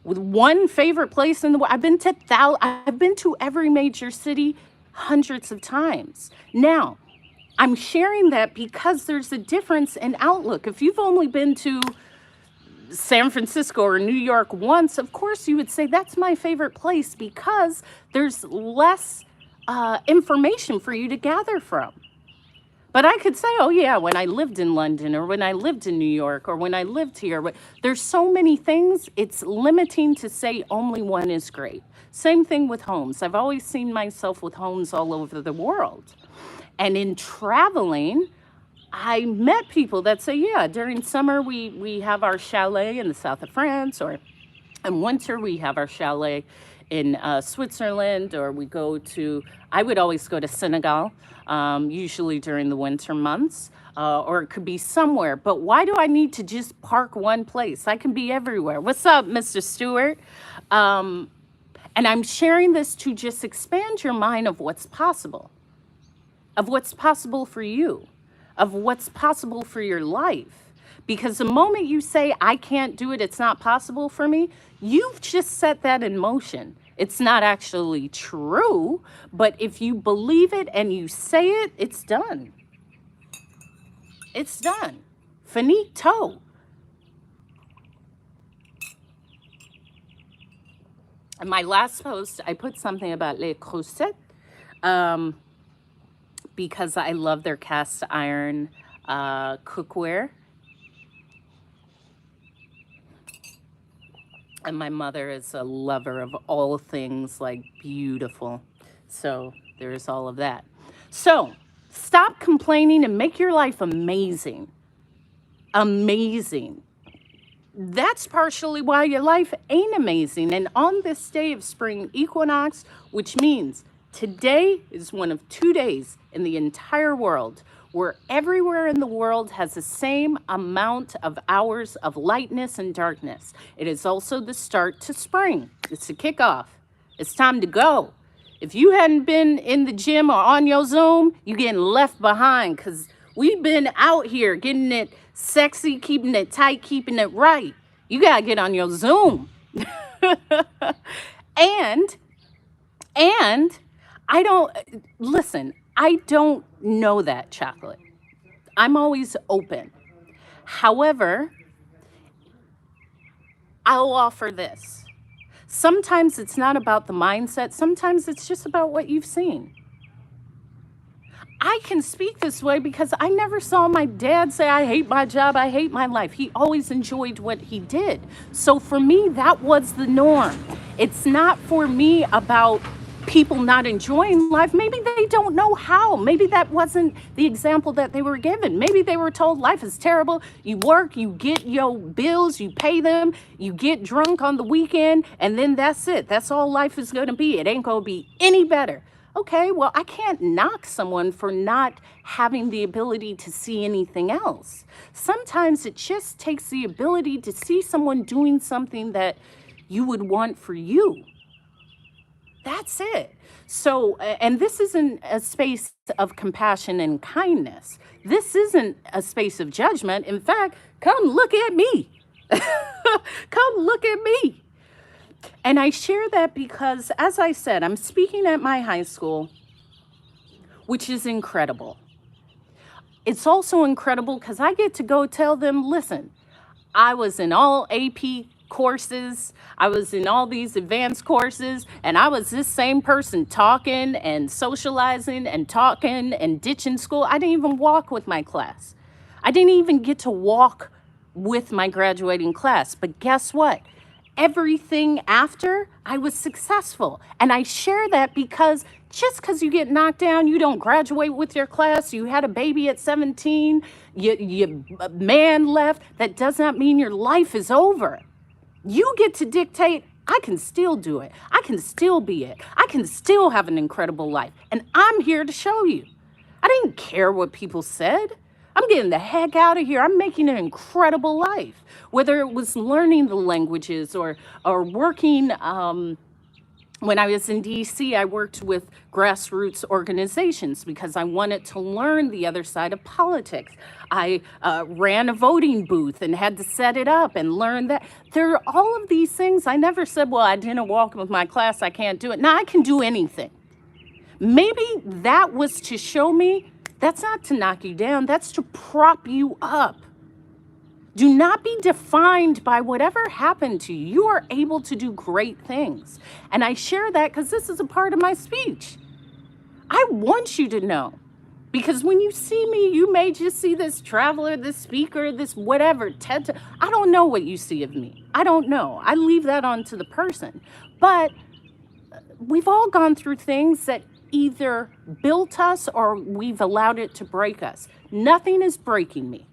With one favorite place in the world, I've been to every major city hundreds of times. Now, I'm sharing that because there's a difference in outlook. If you've only been to San Francisco or New York once, of course you would say that's my favorite place because there's less information for you to gather from. But I could say, oh yeah, when I lived in London or when I lived in New York or when I lived here, but there's so many things, it's limiting to say only one is great. Same thing with homes. I've always seen myself with homes all over the world. And in traveling, I met people that say, yeah, during summer we have our chalet in the south of France, or in winter we have our chalet in Switzerland, or I would always go to Senegal, usually during the winter months, or it could be somewhere. But why do I need to just park one place? I can be everywhere. What's up, Mr. Stewart? And I'm sharing this to just expand your mind of what's possible. Of what's possible for you, of what's possible for your life. Because the moment you say, I can't do it, it's not possible for me, you've just set that in motion. It's not actually true, but if you believe it and you say it, it's done. It's done. Finito. In my last post, I put something about Les Crocettes, um, because I love their cast iron cookware. And my mother is a lover of all things like beautiful. So there's all of that. So stop complaining and make your life amazing. Amazing. That's partially why your life ain't amazing. And on this day of spring equinox, which means today is one of 2 days in the entire world where everywhere in the world has the same amount of hours of lightness and darkness. It is also the start to spring. It's the kickoff. It's time to go. If you hadn't been in the gym or on your Zoom, you getting left behind, because we've been out here getting it sexy, keeping it tight, keeping it right. You got to get on your Zoom. and, and I don't, listen, I don't know that, Chocolate. I'm always open. However, I'll offer this. Sometimes it's not about the mindset. Sometimes it's just about what you've seen. I can speak this way because I never saw my dad say, I hate my job, I hate my life. He always enjoyed what he did. So for me, that was the norm. It's not for me about people not enjoying life. Maybe they don't know how. Maybe that wasn't the example that they were given. Maybe they were told life is terrible. You work, you get your bills, you pay them, you get drunk on the weekend, and then that's it. That's all life is going to be. It ain't going to be any better. Okay, well, I can't knock someone for not having the ability to see anything else. Sometimes it just takes the ability to see someone doing something that you would want for you. That's it. So, and this isn't a space of compassion and kindness. This isn't a space of judgment. In fact, come look at me. Come look at me. And I share that because, as I said, I'm speaking at my high school, which is incredible. It's also incredible because I get to go tell them, listen, I was in all AP courses, I was in all these advanced courses, and I was this same person talking and socializing and talking and ditching school. I didn't even walk with my class. I didn't even get to walk with my graduating class. But guess what? Everything after, I was successful. And I share that because just because you get knocked down, you don't graduate with your class, you had a baby at 17, you man left, that does not mean your life is over. You get to dictate, I can still do it. I can still be it. I can still have an incredible life. And I'm here to show you. I didn't care what people said. I'm getting the heck out of here. I'm making an incredible life. Whether it was learning the languages or working, when I was in DC, I worked with grassroots organizations because I wanted to learn the other side of politics. I ran a voting booth and had to set it up and learn that. There are all of these things. I never said, well, I didn't walk with my class, I can't do it. Now I can do anything. Maybe that was to show me that's not to knock you down, that's to prop you up. Do not be defined by whatever happened to you. You are able to do great things. And I share that because this is a part of my speech. I want you to know. Because when you see me, you may just see this traveler, this speaker, this whatever, TED. I don't know what you see of me. I don't know. I leave that on to the person. But we've all gone through things that either built us or we've allowed it to break us. Nothing is breaking me.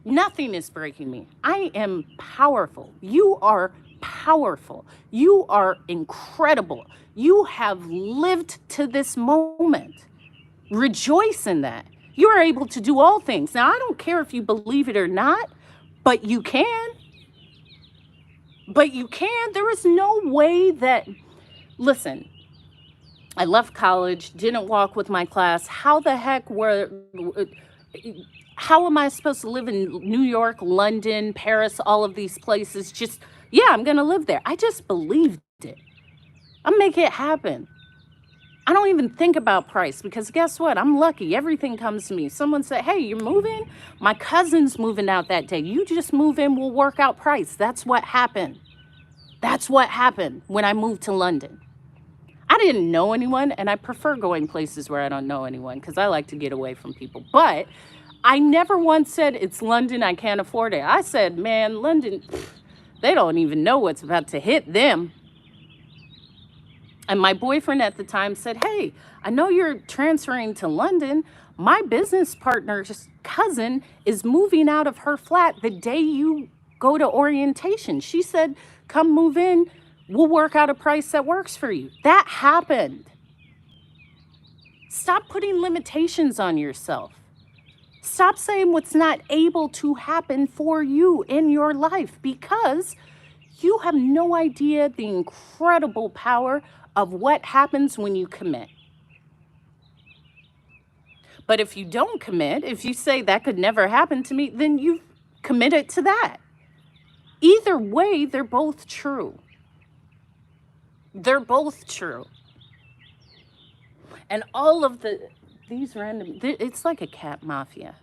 Nothing is breaking me. I am powerful. You are powerful. You are incredible. You have lived to this moment. Rejoice in that. You are able to do all things. Now, I don't care if you believe it or not, but you can. But you can. There is no way that, listen, I left college, didn't walk with my class. How the heck how am I supposed to live in New York, London, Paris, all of these places? Just, yeah, I'm going to live there. I just believed it. I'll make it happen. I don't even think about price because guess what? I'm lucky. Everything comes to me. Someone said, hey, you're moving? My cousin's moving out that day. You just move in, we'll work out price. That's what happened. That's what happened when I moved to London. I didn't know anyone, and I prefer going places where I don't know anyone because I like to get away from people. But I never once said, it's London, I can't afford it. I said, man, London, they don't even know what's about to hit them. And my boyfriend at the time said, hey, I know you're transferring to London. My business partner's cousin is moving out of her flat the day you go to orientation. She said, come move in. We'll work out a price that works for you. That happened. Stop putting limitations on yourself. Stop saying what's not able to happen for you in your life, because you have no idea the incredible power of what happens when you commit. But if you don't commit, if you say that could never happen to me, then you've committed to that. Either way, they're both true. They're both true. And all of these random, it's like a cat mafia.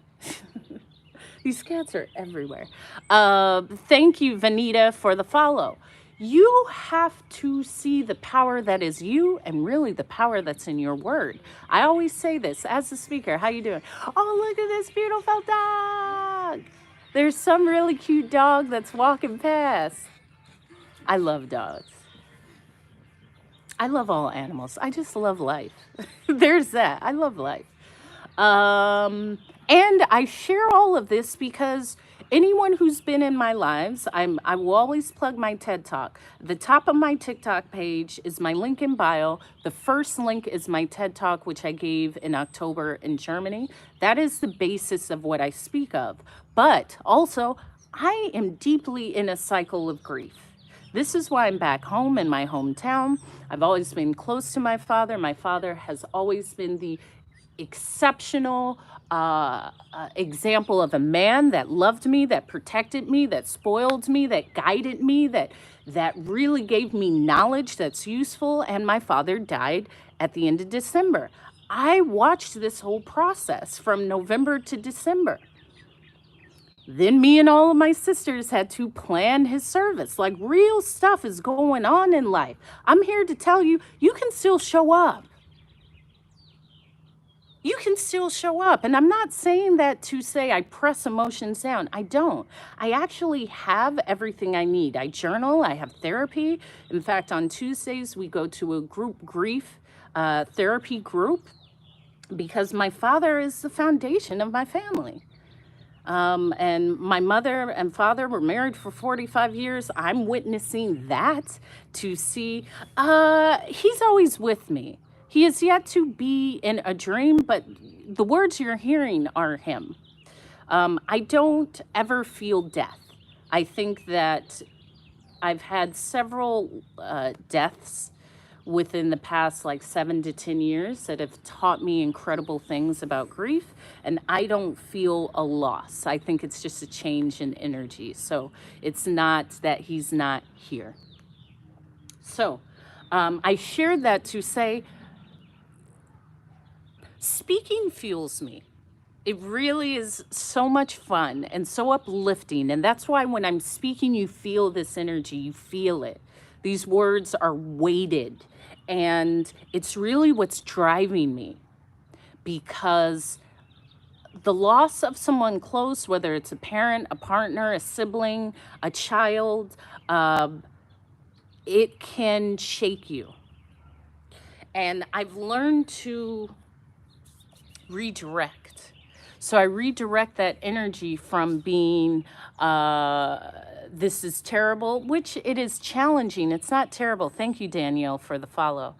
These cats are everywhere. Thank you, Vanita, for the follow. You have to see the power that is you and really the power that's in your word. I always say this as a speaker. How you doing? Oh, look at this beautiful dog. There's some really cute dog that's walking past. I love dogs. I love all animals. I just love life. There's that. I love life. And I share all of this because anyone who's been in my lives, I will always plug my TED Talk. The top of my TikTok page is my link in bio. The first link is my TED Talk, which I gave in October in Germany. That is the basis of what I speak of. But also, I am deeply in a cycle of grief. This is why I'm back home in my hometown. I've always been close to my father. My father has always been the exceptional example of a man that loved me, that protected me, that spoiled me, that guided me, that really gave me knowledge that's useful. And my father died at the end of December. I watched this whole process from November to December. Then me and all of my sisters had to plan his service. Like, real stuff is going on in life. I'm here to tell you, you can still show up. You can still show up. And I'm not saying that to say I press emotions down. I don't. I actually have everything I need. I journal, I have therapy. In fact, on Tuesdays, we go to a group grief therapy group because my father is the foundation of my family. And my mother and father were married for 45 years. I'm witnessing that to see, he's always with me. He is yet to be in a dream, but the words you're hearing are him. I don't ever feel death. I think that I've had several deaths within the past like 7 to 10 years that have taught me incredible things about grief, and I don't feel a loss. I think it's just a change in energy. So it's not that he's not here. So I shared that to say, speaking fuels me. It really is so much fun and so uplifting. And that's why when I'm speaking, you feel this energy, you feel it. These words are weighted. And it's really what's driving me, because the loss of someone close, whether it's a parent, a partner, a sibling, a child, it can shake you. And I've learned to redirect. So I redirect that energy from being, this is terrible, which it is challenging. It's not terrible. Thank you, Danielle, for the follow.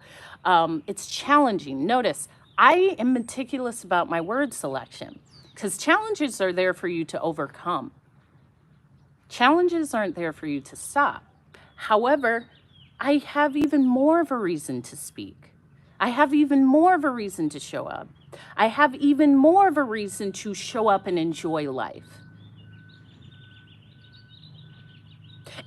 It's challenging. Notice, I am meticulous about my word selection because challenges are there for you to overcome. Challenges aren't there for you to stop. However, I have even more of a reason to speak. I have even more of a reason to show up. I have even more of a reason to show up and enjoy life.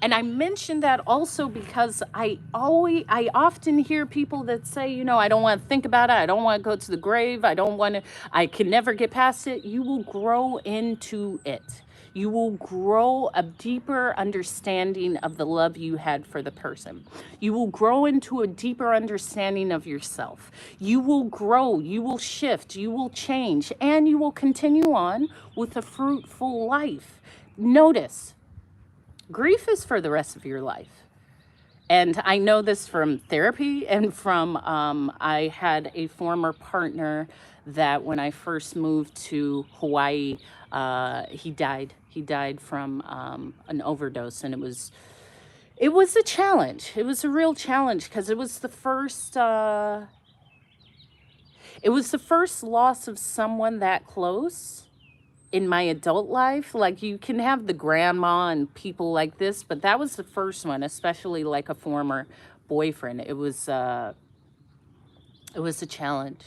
And I mention that also because I often hear people that say, you know, I don't want to think about it. I don't want to go to the grave. I can never get past it. You will grow into it. You will grow a deeper understanding of the love you had for the person. You will grow into a deeper understanding of yourself. You will grow, you will shift, you will change, and you will continue on with a fruitful life. Notice, grief is for the rest of your life. And I know this from therapy and from, I had a former partner that when I first moved to Hawaii, he died. He died from an overdose, and it was a challenge. It was a real challenge because it was the first loss of someone that close in my adult life. Like, you can have the grandma and people like this, but that was the first one, especially like a former boyfriend. It was a challenge.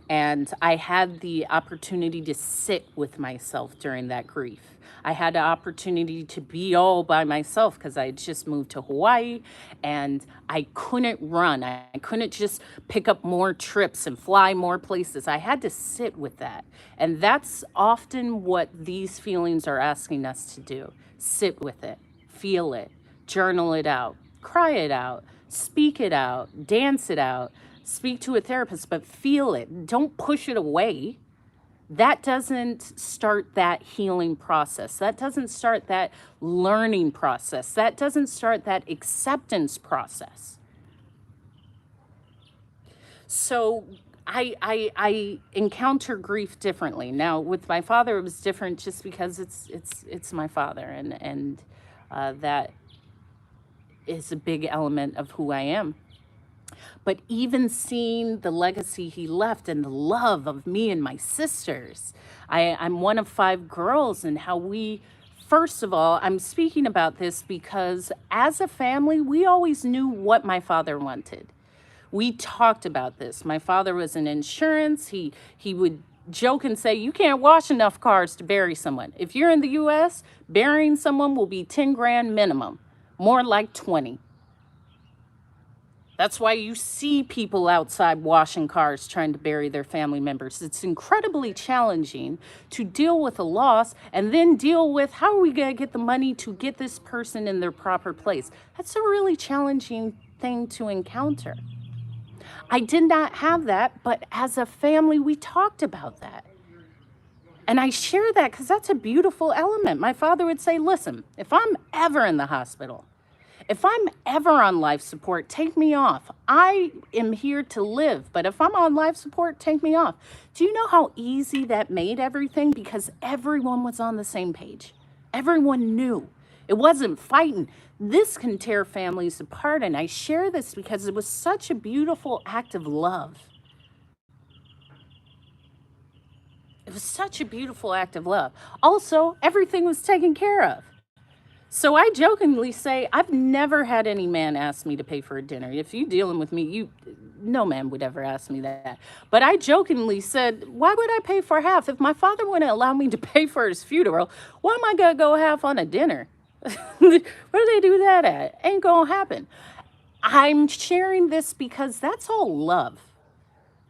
And I had the opportunity to sit with myself during that grief. I had the opportunity to be all by myself because I had just moved to Hawaii and I couldn't run. I couldn't just pick up more trips and fly more places. I had to sit with that. And that's often what these feelings are asking us to do. Sit with it, feel it, journal it out, cry it out, speak it out, dance it out. Speak to a therapist, but feel it. Don't push it away. That doesn't start that healing process. That doesn't start that learning process. That doesn't start that acceptance process. So I encounter grief differently. Now with my father, it was different just because it's my father, and that is a big element of who I am. But even seeing the legacy he left and the love of me and my sisters, I'm one of 5 girls, and how we, first of all, I'm speaking about this because as a family, we always knew what my father wanted. We talked about this. My father was in insurance. He would joke and say, you can't wash enough cars to bury someone. If you're in the US, burying someone will be 10 grand minimum, more like 20. That's why you see people outside washing cars trying to bury their family members. It's incredibly challenging to deal with a loss and then deal with how are we going to get the money to get this person in their proper place. That's a really challenging thing to encounter. I did not have that, but as a family, we talked about that. And I share that because that's a beautiful element. My father would say, listen, if I'm ever in the hospital, if I'm ever on life support, take me off. I am here to live, but if I'm on life support, take me off. Do you know how easy that made everything? Because everyone was on the same page. Everyone knew. It wasn't fighting. This can tear families apart, and I share this because it was such a beautiful act of love. It was such a beautiful act of love. Also, everything was taken care of. So I jokingly say, I've never had any man ask me to pay for a dinner. If you dealing with me, no man would ever ask me that. But I jokingly said, why would I pay for half? If my father wouldn't allow me to pay for his funeral, why am I going to go half on a dinner? Where do they do that at? Ain't going to happen. I'm sharing this because that's all love.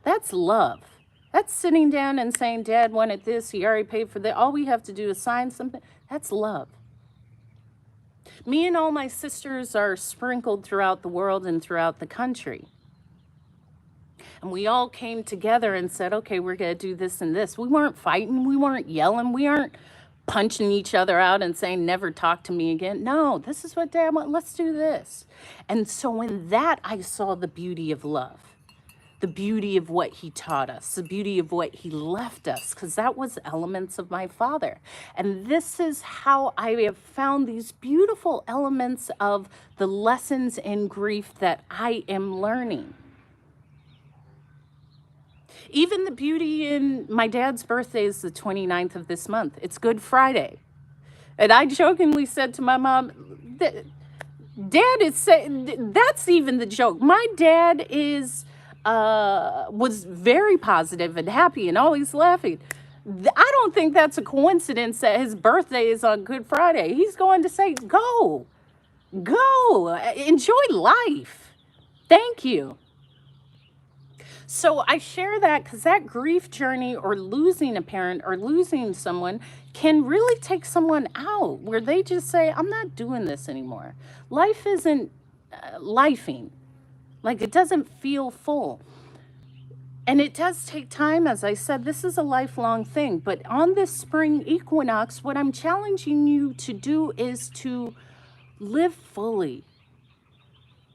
That's love. That's sitting down and saying, Dad wanted this, he already paid for that. All we have to do is sign something. That's love. Me and all my sisters are sprinkled throughout the world and throughout the country. And we all came together and said, okay, we're going to do this and this. We weren't fighting. We weren't yelling. We aren't punching each other out and saying, never talk to me again. No, this is what Dad wants. Let's do this. And so in that, I saw the beauty of love. The beauty of what he taught us, the beauty of what he left us, because that was elements of my father. And this is how I have found these beautiful elements of the lessons in grief that I am learning. Even the beauty in my dad's birthday is the 29th of this month. It's Good Friday. And I jokingly said to my mom, Dad is saying, that's even the joke. My dad was very positive and happy and always laughing. I don't think that's a coincidence that his birthday is on Good Friday. He's going to say, go, enjoy life. Thank you. So I share that because that grief journey or losing a parent or losing someone can really take someone out where they just say, I'm not doing this anymore. Life isn't lifing, like it doesn't feel full. And it does take time. As I said, this is a lifelong thing. But on this spring equinox, what I'm challenging you to do is to live fully,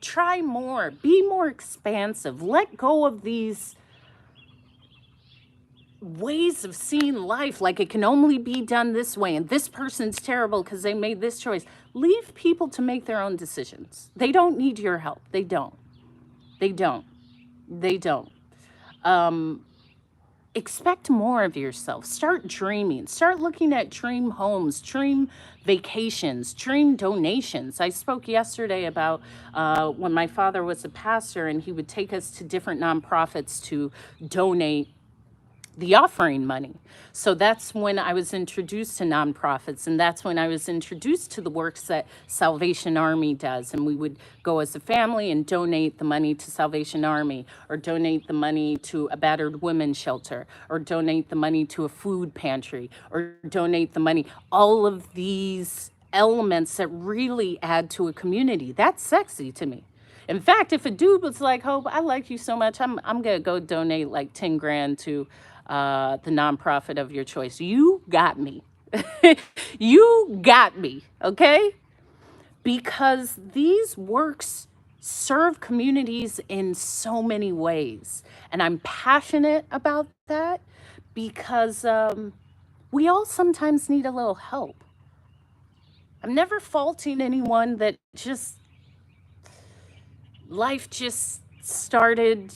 try more, be more expansive, let go of these ways of seeing life like it can only be done this way and this person's terrible because they made this choice. Leave people to make their own decisions. They don't need your help. They don't they don't they don't expect more of yourself. Start dreaming. Start looking at dream homes, dream vacations, dream donations. I spoke yesterday about when my father was a pastor and he would take us to different nonprofits to donate the offering money. So that's when I was introduced to nonprofits, and that's when I was introduced to the works that Salvation Army does. And we would go as a family and donate the money to Salvation Army, or donate the money to a battered women's shelter, or donate the money to a food pantry, or donate the money. All of these elements that really add to a community. That's sexy to me. In fact, if a dude was like, Hope, I like you so much, I'm gonna go donate like 10 grand to the nonprofit of your choice. You got me. You got me, okay? Because these works serve communities in so many ways. And I'm passionate about that because we all sometimes need a little help. I'm never faulting anyone that just life just started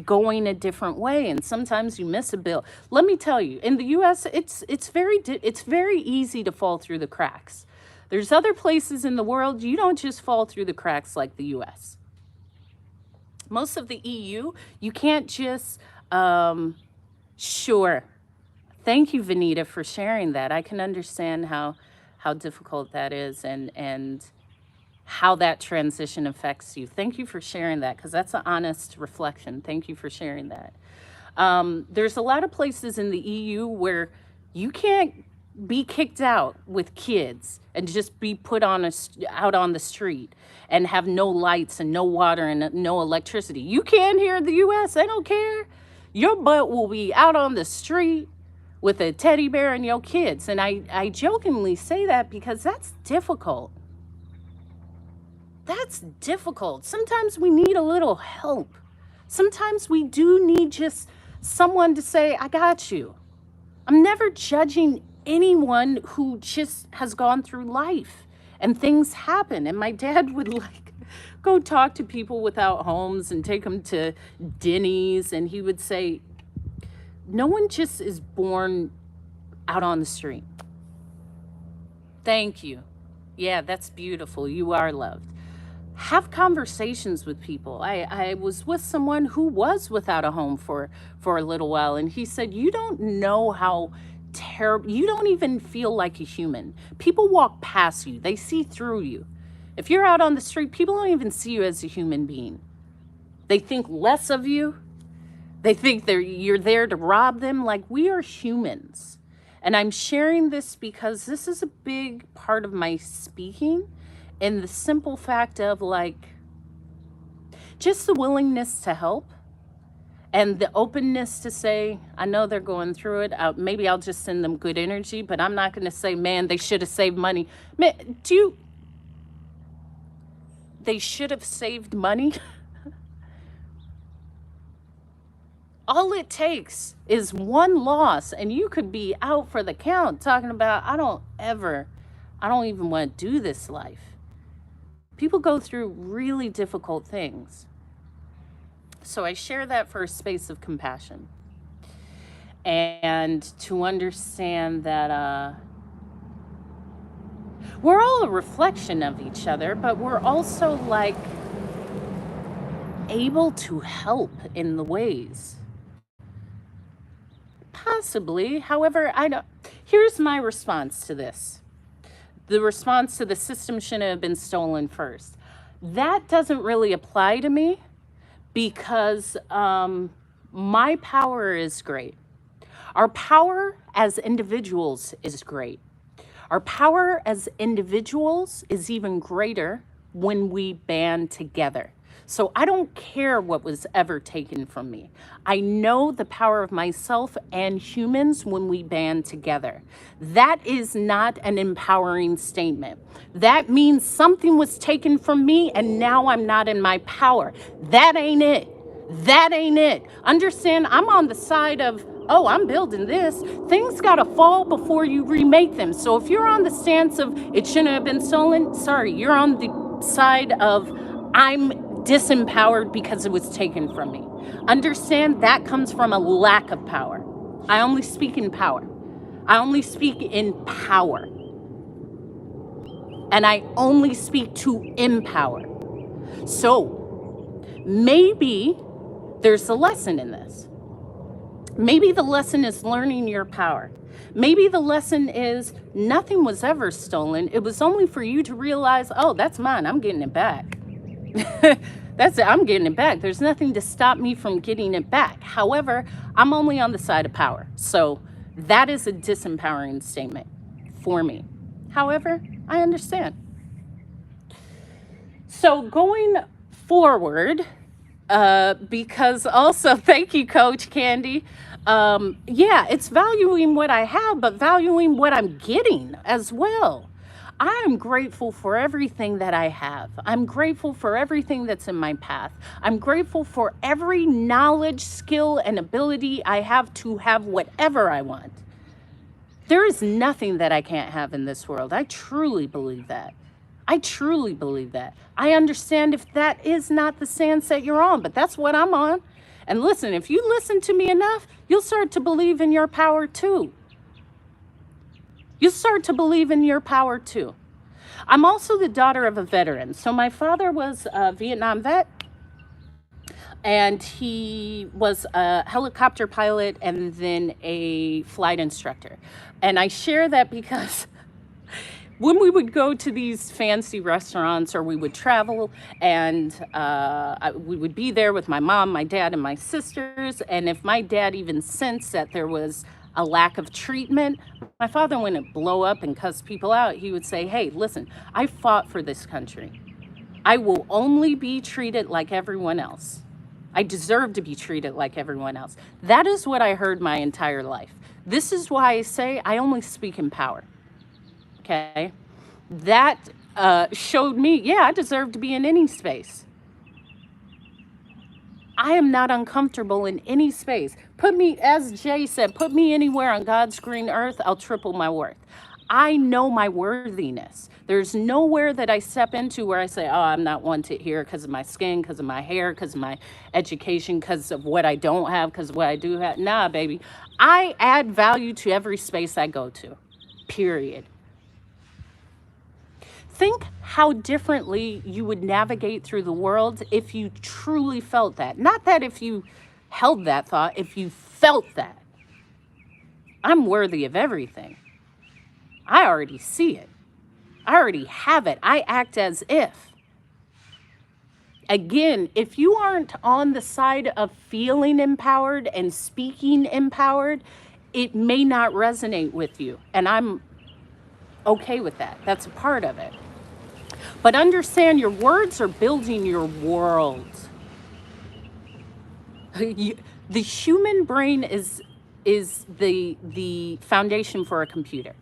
going a different way, and sometimes you miss a bill. Let me tell you, in the US it's very easy to fall through the cracks. There's other places in the world you don't just fall through the cracks like the US. Most of the EU, you can't just sure. Thank you, Vanita, for sharing that. I can understand how difficult that is, and how that transition affects you. Thank you for sharing that because that's an honest reflection. Thank you for sharing that. There's a lot of places in the EU where you can't be kicked out with kids and just be put out on the street and have no lights and no water and no electricity. You can here in the US. They don't care. Your butt will be out on the street with a teddy bear and your kids. And I jokingly say that because that's difficult. That's difficult. Sometimes we need a little help. Sometimes we do need just someone to say, I got you. I'm never judging anyone who just has gone through life and things happen. And my dad would like go talk to people without homes and take them to Denny's. And he would say, no one just is born out on the street. Thank you. Yeah, that's beautiful. You are loved. Have conversations with people. I was with someone who was without a home for a little while, and he said, you don't know how terrible, you don't even feel like a human. People walk past you, they see through you. If you're out on the street, people don't even see you as a human being. They think less of you. They think you're there to rob them. Like, we are humans. And I'm sharing this because this is a big part of my speaking. And the simple fact of like, just the willingness to help and the openness to say, I know they're going through it. Maybe I'll just send them good energy, but I'm not going to say, man, they should have saved money. Man, they should have saved money? All it takes is one loss and you could be out for the count talking about, I don't even want to do this life. People go through really difficult things. So I share that for a space of compassion and to understand that we're all a reflection of each other, but we're also like able to help in the ways. Possibly. However, here's my response to this. The response to the system shouldn't have been stolen first. That doesn't really apply to me because my power is great. Our power as individuals is great. Our power as individuals is even greater when we band together. So I don't care what was ever taken from me. I know the power of myself and humans when we band together. That is not an empowering statement. That means something was taken from me and now I'm not in my power. That ain't it. That ain't it. Understand, I'm on the side of, oh, I'm building this. Things gotta fall before you remake them. So if you're on the stance of it shouldn't have been stolen, sorry, you're on the side of I'm disempowered because it was taken from me. Understand that comes from a lack of power. I only speak in power. I only speak in power. And I only speak to empower. So maybe there's a lesson in this. Maybe the lesson is learning your power. Maybe the lesson is nothing was ever stolen. It was only for you to realize, oh, that's mine. I'm getting it back. That's it. I'm getting it back. There's nothing to stop me from getting it back. However, I'm only on the side of power. So that is a disempowering statement for me. However, I understand. So going forward, because also, thank you, Coach Candy. Yeah, it's valuing what I have, but valuing what I'm getting as well. I am grateful for everything that I have. I'm grateful for everything that's in my path. I'm grateful for every knowledge, skill, and ability I have to have whatever I want. There is nothing that I can't have in this world. I truly believe that. I truly believe that. I understand if that is not the stance that you're on, but that's what I'm on. And listen, if you listen to me enough, you'll start to believe in your power too. You'll start to believe in your power too. I'm also the daughter of a veteran. So my father was a Vietnam vet, and he was a helicopter pilot and then a flight instructor. And I share that because when we would go to these fancy restaurants or we would travel and we would be there with my mom, my dad, and my sisters. And if my dad even sensed that there was a lack of treatment, my father wouldn't blow up and cuss people out. He would say, hey, listen, I fought for this country. I will only be treated like everyone else. I deserve to be treated like everyone else. That is what I heard my entire life. This is why I say I only speak in power. Okay, that showed me, yeah, I deserve to be in any space. I am not uncomfortable in any space. Put me, as Jay said, put me anywhere on God's green earth, I'll triple my worth. I know my worthiness. There's nowhere that I step into where I say, oh, I'm not wanted here because of my skin, because of my hair, because of my education, because of what I don't have, because of what I do have. Nah, baby. I add value to every space I go to, period. Think how differently you would navigate through the world if you truly felt that. Not that if you held that thought, if you felt that. I'm worthy of everything. I already see it. I already have it. I act as if. Again, if you aren't on the side of feeling empowered and speaking empowered, it may not resonate with you. And I'm okay with that. That's a part of it. But understand your words are building your world. The human brain is the foundation for a computer.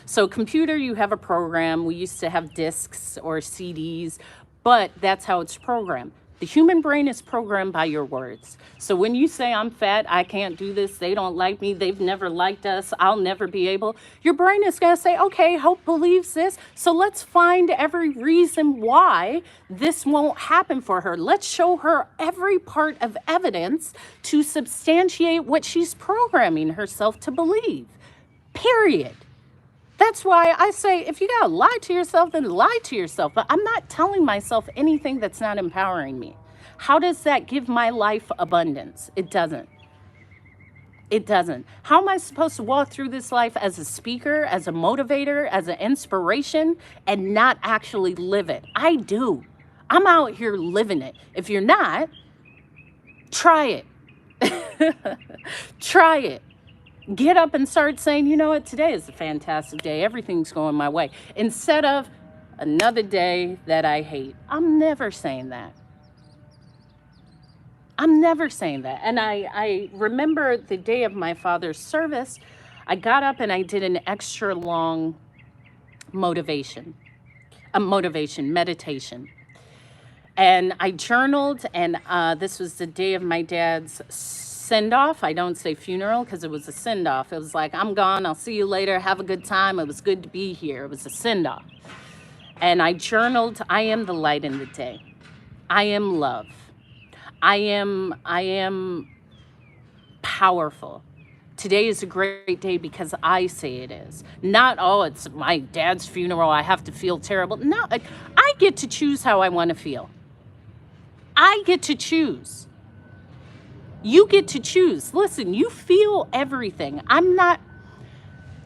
So computer, you have a program. We used to have discs or CDs, but that's how it's programmed. The human brain is programmed by your words. So when you say, I'm fat, I can't do this, they don't like me, they've never liked us, I'll never be able, your brain is going to say, okay, Hope believes this, so let's find every reason why this won't happen for her. Let's show her every part of evidence to substantiate what she's programming herself to believe. Period. That's why I say, if you got to lie to yourself, then lie to yourself. But I'm not telling myself anything that's not empowering me. How does that give my life abundance? It doesn't. It doesn't. How am I supposed to walk through this life as a speaker, as a motivator, as an inspiration, and not actually live it? I do. I'm out here living it. If you're not, Try it. Try it. Get up and start saying, you know what, today is a fantastic day. Everything's going my way. Instead of another day that I hate. I'm never saying that. I'm never saying that. And I remember the day of my father's service, I got up and I did an extra long motivation, meditation. And I journaled, and this was the day of my dad's send off. I don't say funeral because it was a send off. It was like, I'm gone. I'll see you later. Have a good time. It was good to be here. It was a send off. And I journaled, I am the light in the day. I am love. I am powerful. Today is a great day because I say it is. Not, oh, it's my dad's funeral. I have to feel terrible. No, I get to choose how I want to feel. I get to choose. You get to choose. Listen, you feel everything.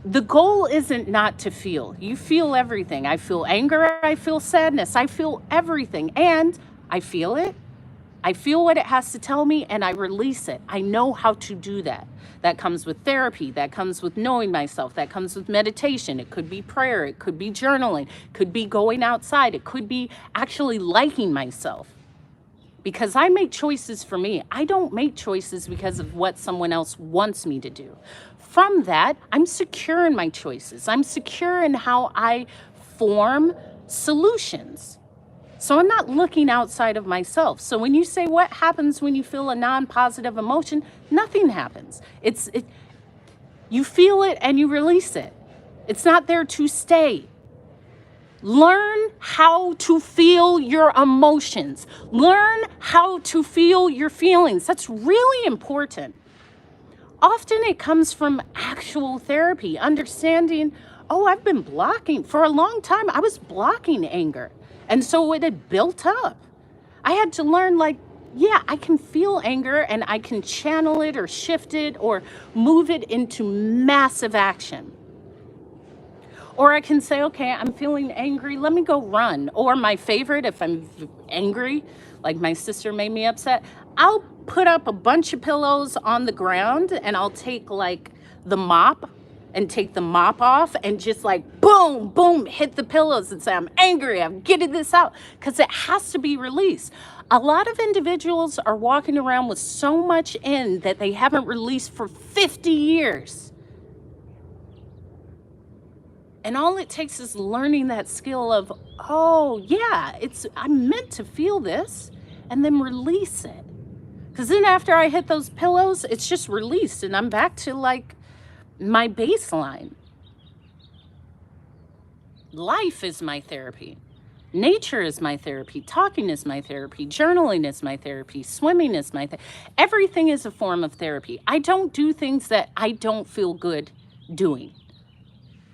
The goal isn't not to feel. You feel everything. I feel anger. I feel sadness. I feel everything. And I feel it. I feel what it has to tell me and I release it. I know how to do that. That comes with therapy. That comes with knowing myself. That comes with meditation. It could be prayer. It could be journaling. It could be going outside. It could be actually liking myself. Because I make choices for me. I don't make choices because of what someone else wants me to do. From that, I'm secure in my choices. I'm secure in how I form solutions. So I'm not looking outside of myself. So when you say what happens when you feel a non-positive emotion, nothing happens. You feel it and you release it. It's not there to stay. Learn how to feel your emotions. Learn how to feel your feelings. That's really important. Often it comes from actual therapy, understanding, oh, I've been blocking. For a long time, I was blocking anger. And so it had built up. I had to learn, yeah, I can feel anger and I can channel it or shift it or move it into massive action. Or I can say, okay, I'm feeling angry. Let me go run. Or my favorite, if I'm angry, like my sister made me upset, I'll put up a bunch of pillows on the ground and I'll take the mop and take the mop off and just boom, boom, hit the pillows and say, I'm angry. I'm getting this out because it has to be released. A lot of individuals are walking around with so much in that they haven't released for 50 years. And all it takes is learning that skill of, oh, yeah, I'm meant to feel this, and then release it. Because then after I hit those pillows, it's just released, and I'm back to my baseline. Life is my therapy. Nature is my therapy. Talking is my therapy. Journaling is my therapy. Swimming is my therapy. Everything is a form of therapy. I don't do things that I don't feel good doing,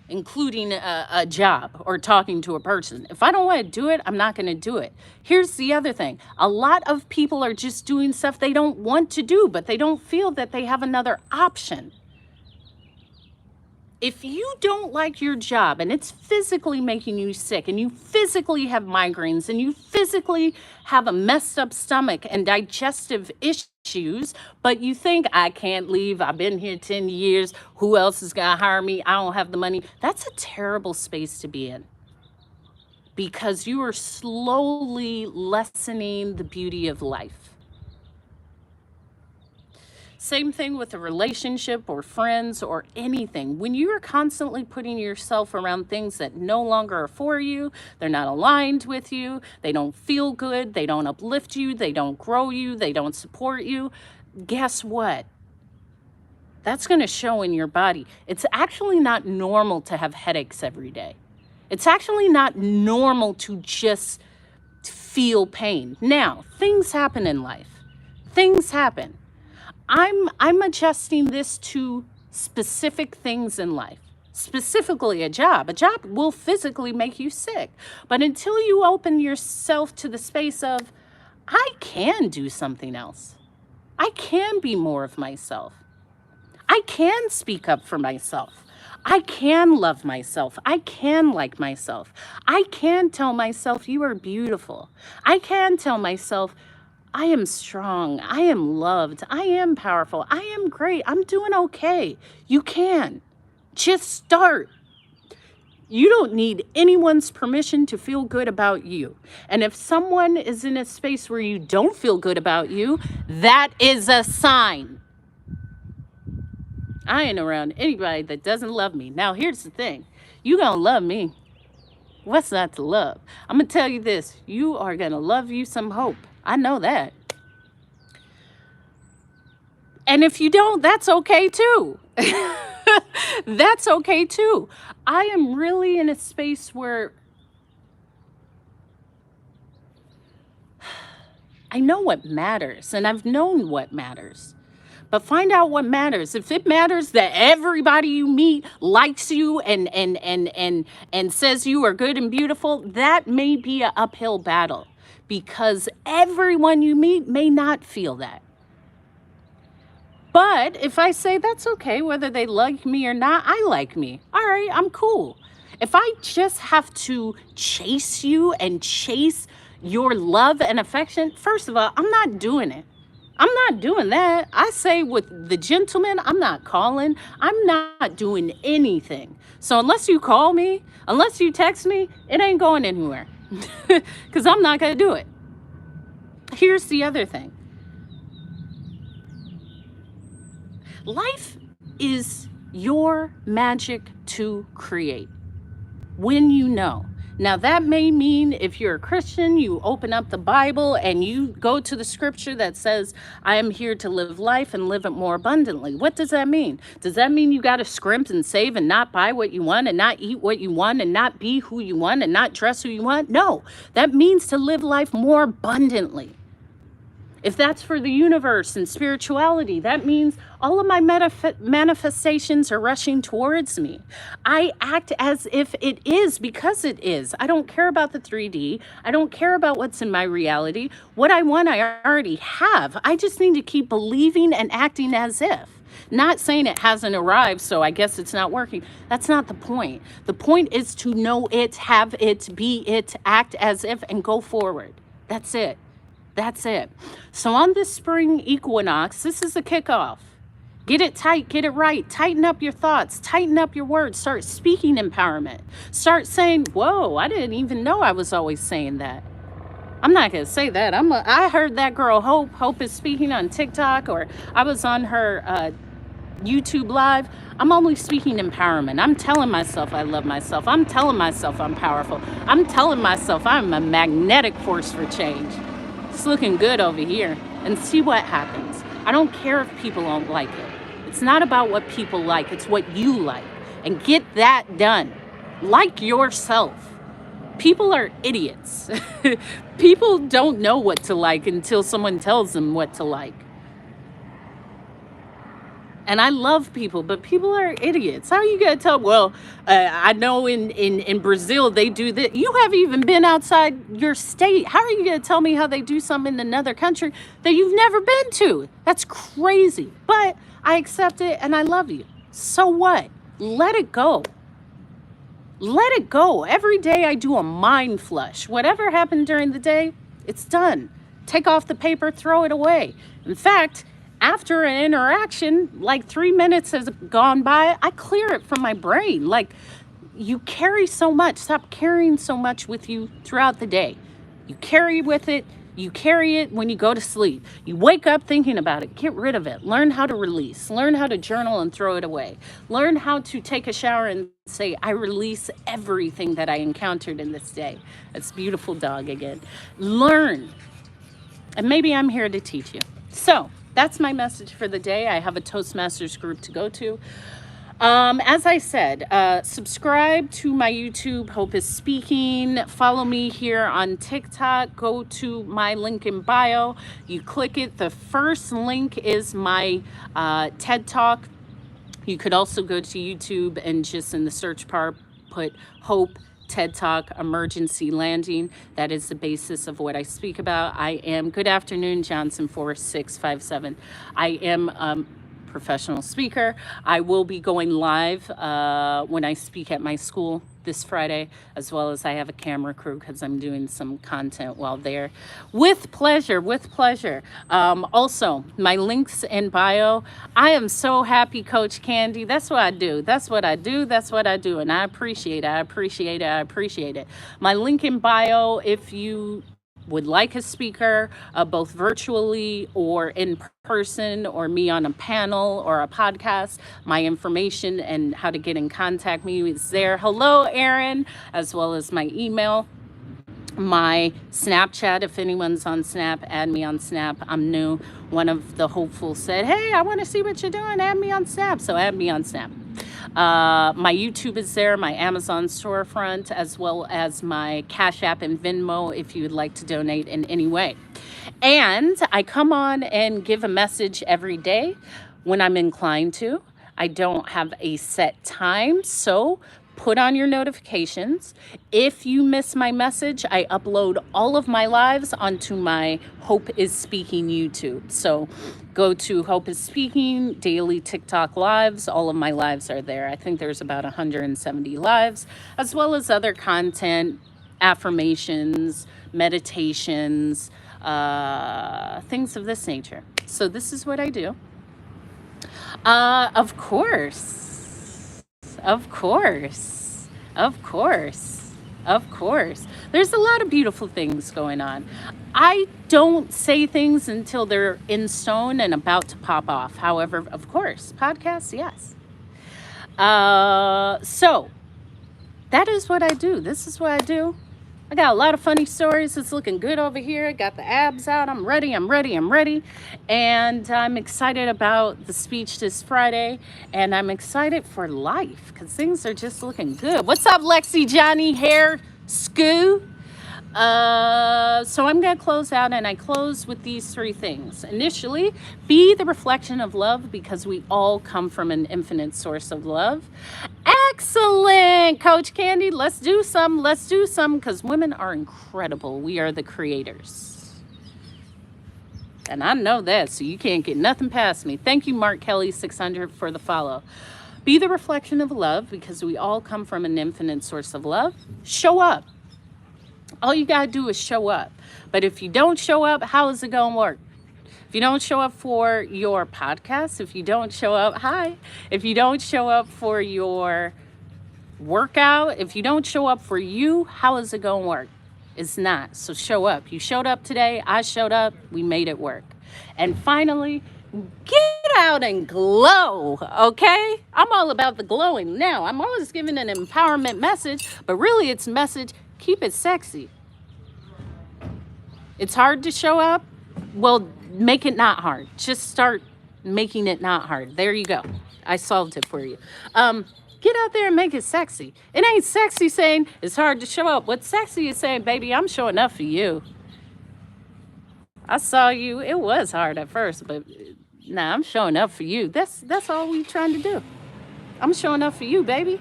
including a job or talking to a person. If I don't want to do it, I'm not going to do it. Here's the other thing. A lot of people are just doing stuff they don't want to do, but they don't feel that they have another option. If you don't like your job and it's physically making you sick and you physically have migraines and you physically have a messed up stomach and digestive issues, but you think, I can't leave, I've been here 10 years, who else is going to hire me, I don't have the money, that's a terrible space to be in. Because you are slowly lessening the beauty of life. Same thing with a relationship or friends or anything. When you are constantly putting yourself around things that no longer are for you, they're not aligned with you, they don't feel good, they don't uplift you, they don't grow you, they don't support you, guess what? That's going to show in your body. It's actually not normal to have headaches every day. It's actually not normal to just feel pain. Now, things happen in life. Things happen. I'm adjusting this to specific things in life, specifically a job. A job will physically make you sick. But until you open yourself to the space of, I can do something else. I can be more of myself. I can speak up for myself. I can love myself. I can like myself. I can tell myself you are beautiful. I can tell myself I am strong. I am loved. I am powerful. I am great. I'm doing okay. You can. Just start. You don't need anyone's permission to feel good about you. And if someone is in a space where you don't feel good about you, that is a sign. I ain't around anybody that doesn't love me. Now, here's the thing. You gonna love me. What's not to love? I'm gonna tell you this. You are gonna love you some hope. I know that. And if you don't, that's okay too. That's okay too. I am really in a space where I know what matters and I've known what matters. But find out what matters. If it matters that everybody you meet likes you and says you are good and beautiful, that may be an uphill battle because everyone you meet may not feel that. But if I say that's okay, whether they like me or not, I like me. All right, I'm cool. If I just have to chase you and chase your love and affection, first of all, I'm not doing it. I'm not doing that. I say with the gentleman, I'm not calling. I'm not doing anything. So unless you call me, unless you text me, it ain't going anywhere because I'm not going to do it. Here's the other thing. Life is your magic to create when you know. Now, that may mean if you're a Christian, you open up the Bible and you go to the scripture that says, I am here to live life and live it more abundantly. What does that mean? Does that mean you got to scrimp and save and not buy what you want and not eat what you want and not be who you want and not dress who you want? No, that means to live life more abundantly. If that's for the universe and spirituality, that means all of my manifestations are rushing towards me. I act as if it is because it is. I don't care about the 3D. I don't care about what's in my reality. What I want, I already have. I just need to keep believing and acting as if. Not saying it hasn't arrived, so I guess it's not working. That's not the point. The point is to know it, have it, be it, act as if, and go forward. That's it. That's it. So on this spring equinox, this is a kickoff. Get it tight, get it right. Tighten up your thoughts, tighten up your words. Start speaking empowerment. Start saying, whoa, I didn't even know I was always saying that. I'm not going to say that. I heard that girl Hope. Hope is speaking on TikTok, or I was on her YouTube live. I'm only speaking empowerment. I'm telling myself I love myself. I'm telling myself I'm powerful. I'm telling myself I'm a magnetic force for change. It's looking good over here, and see what happens. I don't care if people don't like it. It's not about what people like. It's what you like, and get that done. Like yourself. People are idiots. People don't know what to like until someone tells them what to like. And I love people, but people are idiots. How are you going to tell? Well, I know in Brazil they do that. You haven't even been outside your state. How are you going to tell me how they do something in another country that you've never been to? That's crazy. But I accept it and I love you. So what? Let it go. Let it go. Every day I do a mind flush. Whatever happened during the day, it's done. Take off the paper, throw it away. In fact, after an interaction, like 3 minutes has gone by, I clear it from my brain. Like, you carry so much. Stop carrying so much with you throughout the day. You carry with it. You carry it when you go to sleep. You wake up thinking about it. Get rid of it. Learn how to release. Learn how to journal and throw it away. Learn how to take a shower and say, I release everything that I encountered in this day. That's beautiful dog again. Learn. And maybe I'm here to teach you. So that's my message for the day. I have a Toastmasters group to go to. As I said, subscribe to my YouTube, Hope is Speaking. Follow me here on TikTok. Go to my link in bio. You click it. The first link is my TED Talk. You could also go to YouTube and just in the search bar put Hope TED Talk Emergency Landing. That is the basis of what I speak about. I am, good afternoon, Johnson 4657. I am professional speaker. I will be going live when I speak at my school this Friday, as well as I have a camera crew because I'm doing some content while there. With pleasure, with pleasure. Also, my links in bio. I am so happy, Coach Candy. That's what I do. That's what I do. That's what I do. And I appreciate it. I appreciate it. I appreciate it. My link in bio, if you would like a speaker, both virtually or in person, or me on a panel or a podcast, my information and how to get in contact me is there. Hello, Aaron, as well as my email, my Snapchat. If anyone's on Snap, add me on Snap. I'm new. One of the hopefuls said, hey, I want to see what you're doing. Add me on Snap. So add me on Snap. My YouTube is there, my Amazon storefront, as well as my Cash App and Venmo if you would like to donate in any way. And I come on and give a message every day when I'm inclined to. I don't have a set time, so put on your notifications. If you miss my message, I upload all of my lives onto my Hope is Speaking YouTube. So go to Hope is Speaking, daily TikTok lives. All of my lives are there. I think there's about 170 lives, as well as other content, affirmations, meditations, things of this nature. So this is what I do. Of course, of course, of course, of course. There's a lot of beautiful things going on. I don't say things until they're in stone and about to pop off. However, of course, podcasts, yes. So that is what I do. This is what I do. I got a lot of funny stories. It's looking good over here. I got the abs out. I'm ready. I'm ready. I'm ready. And I'm excited about the speech this Friday. And I'm excited for life because things are just looking good. What's up, Lexi, Johnny, Hair, Scoo? So I'm going to close out, and I close with these three things. Initially, be the reflection of love because we all come from an infinite source of love. Excellent, Coach Candy. Let's do some. Let's do some because women are incredible. We are the creators. And I know that, so you can't get nothing past me. Thank you, Mark Kelly 600 for the follow. Be the reflection of love because we all come from an infinite source of love. Show up. All you got to do is show up. But if you don't show up, how is it going to work? If you don't show up for your podcast, if you don't show up, if you don't show up for your workout, if you don't show up for you, how is it going to work? It's not. So show up. You showed up today. I showed up. We made it work. And finally, get out and glow, okay? I'm all about the glowing. Now, I'm always giving an empowerment message, but really it's a message. Keep it sexy. It's hard to show up. Well, make it not hard. Just start making it not hard. There you go. I solved it for you. Get out there and make it sexy. It ain't sexy saying it's hard to show up. What's sexy is saying, baby, I'm showing up for you. I saw you. It was hard at first, but nah, I'm showing up for you. That's all we trying to do. I'm showing up for you, baby.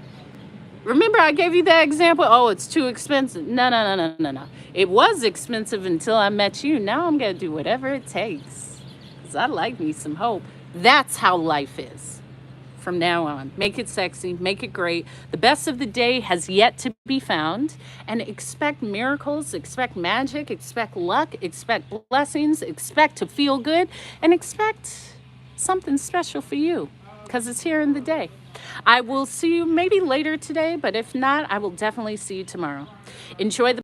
Remember I gave you that example? Oh, it's too expensive. No. It was expensive until I met you. Now I'm going to do whatever it takes because I like me some hope. That's how life is from now on. Make it sexy. Make it great. The best of the day has yet to be found. And expect miracles. Expect magic. Expect luck. Expect blessings. Expect to feel good. And expect something special for you because it's here in the day. I will see you maybe later today, but if not, I will definitely see you tomorrow. Enjoy the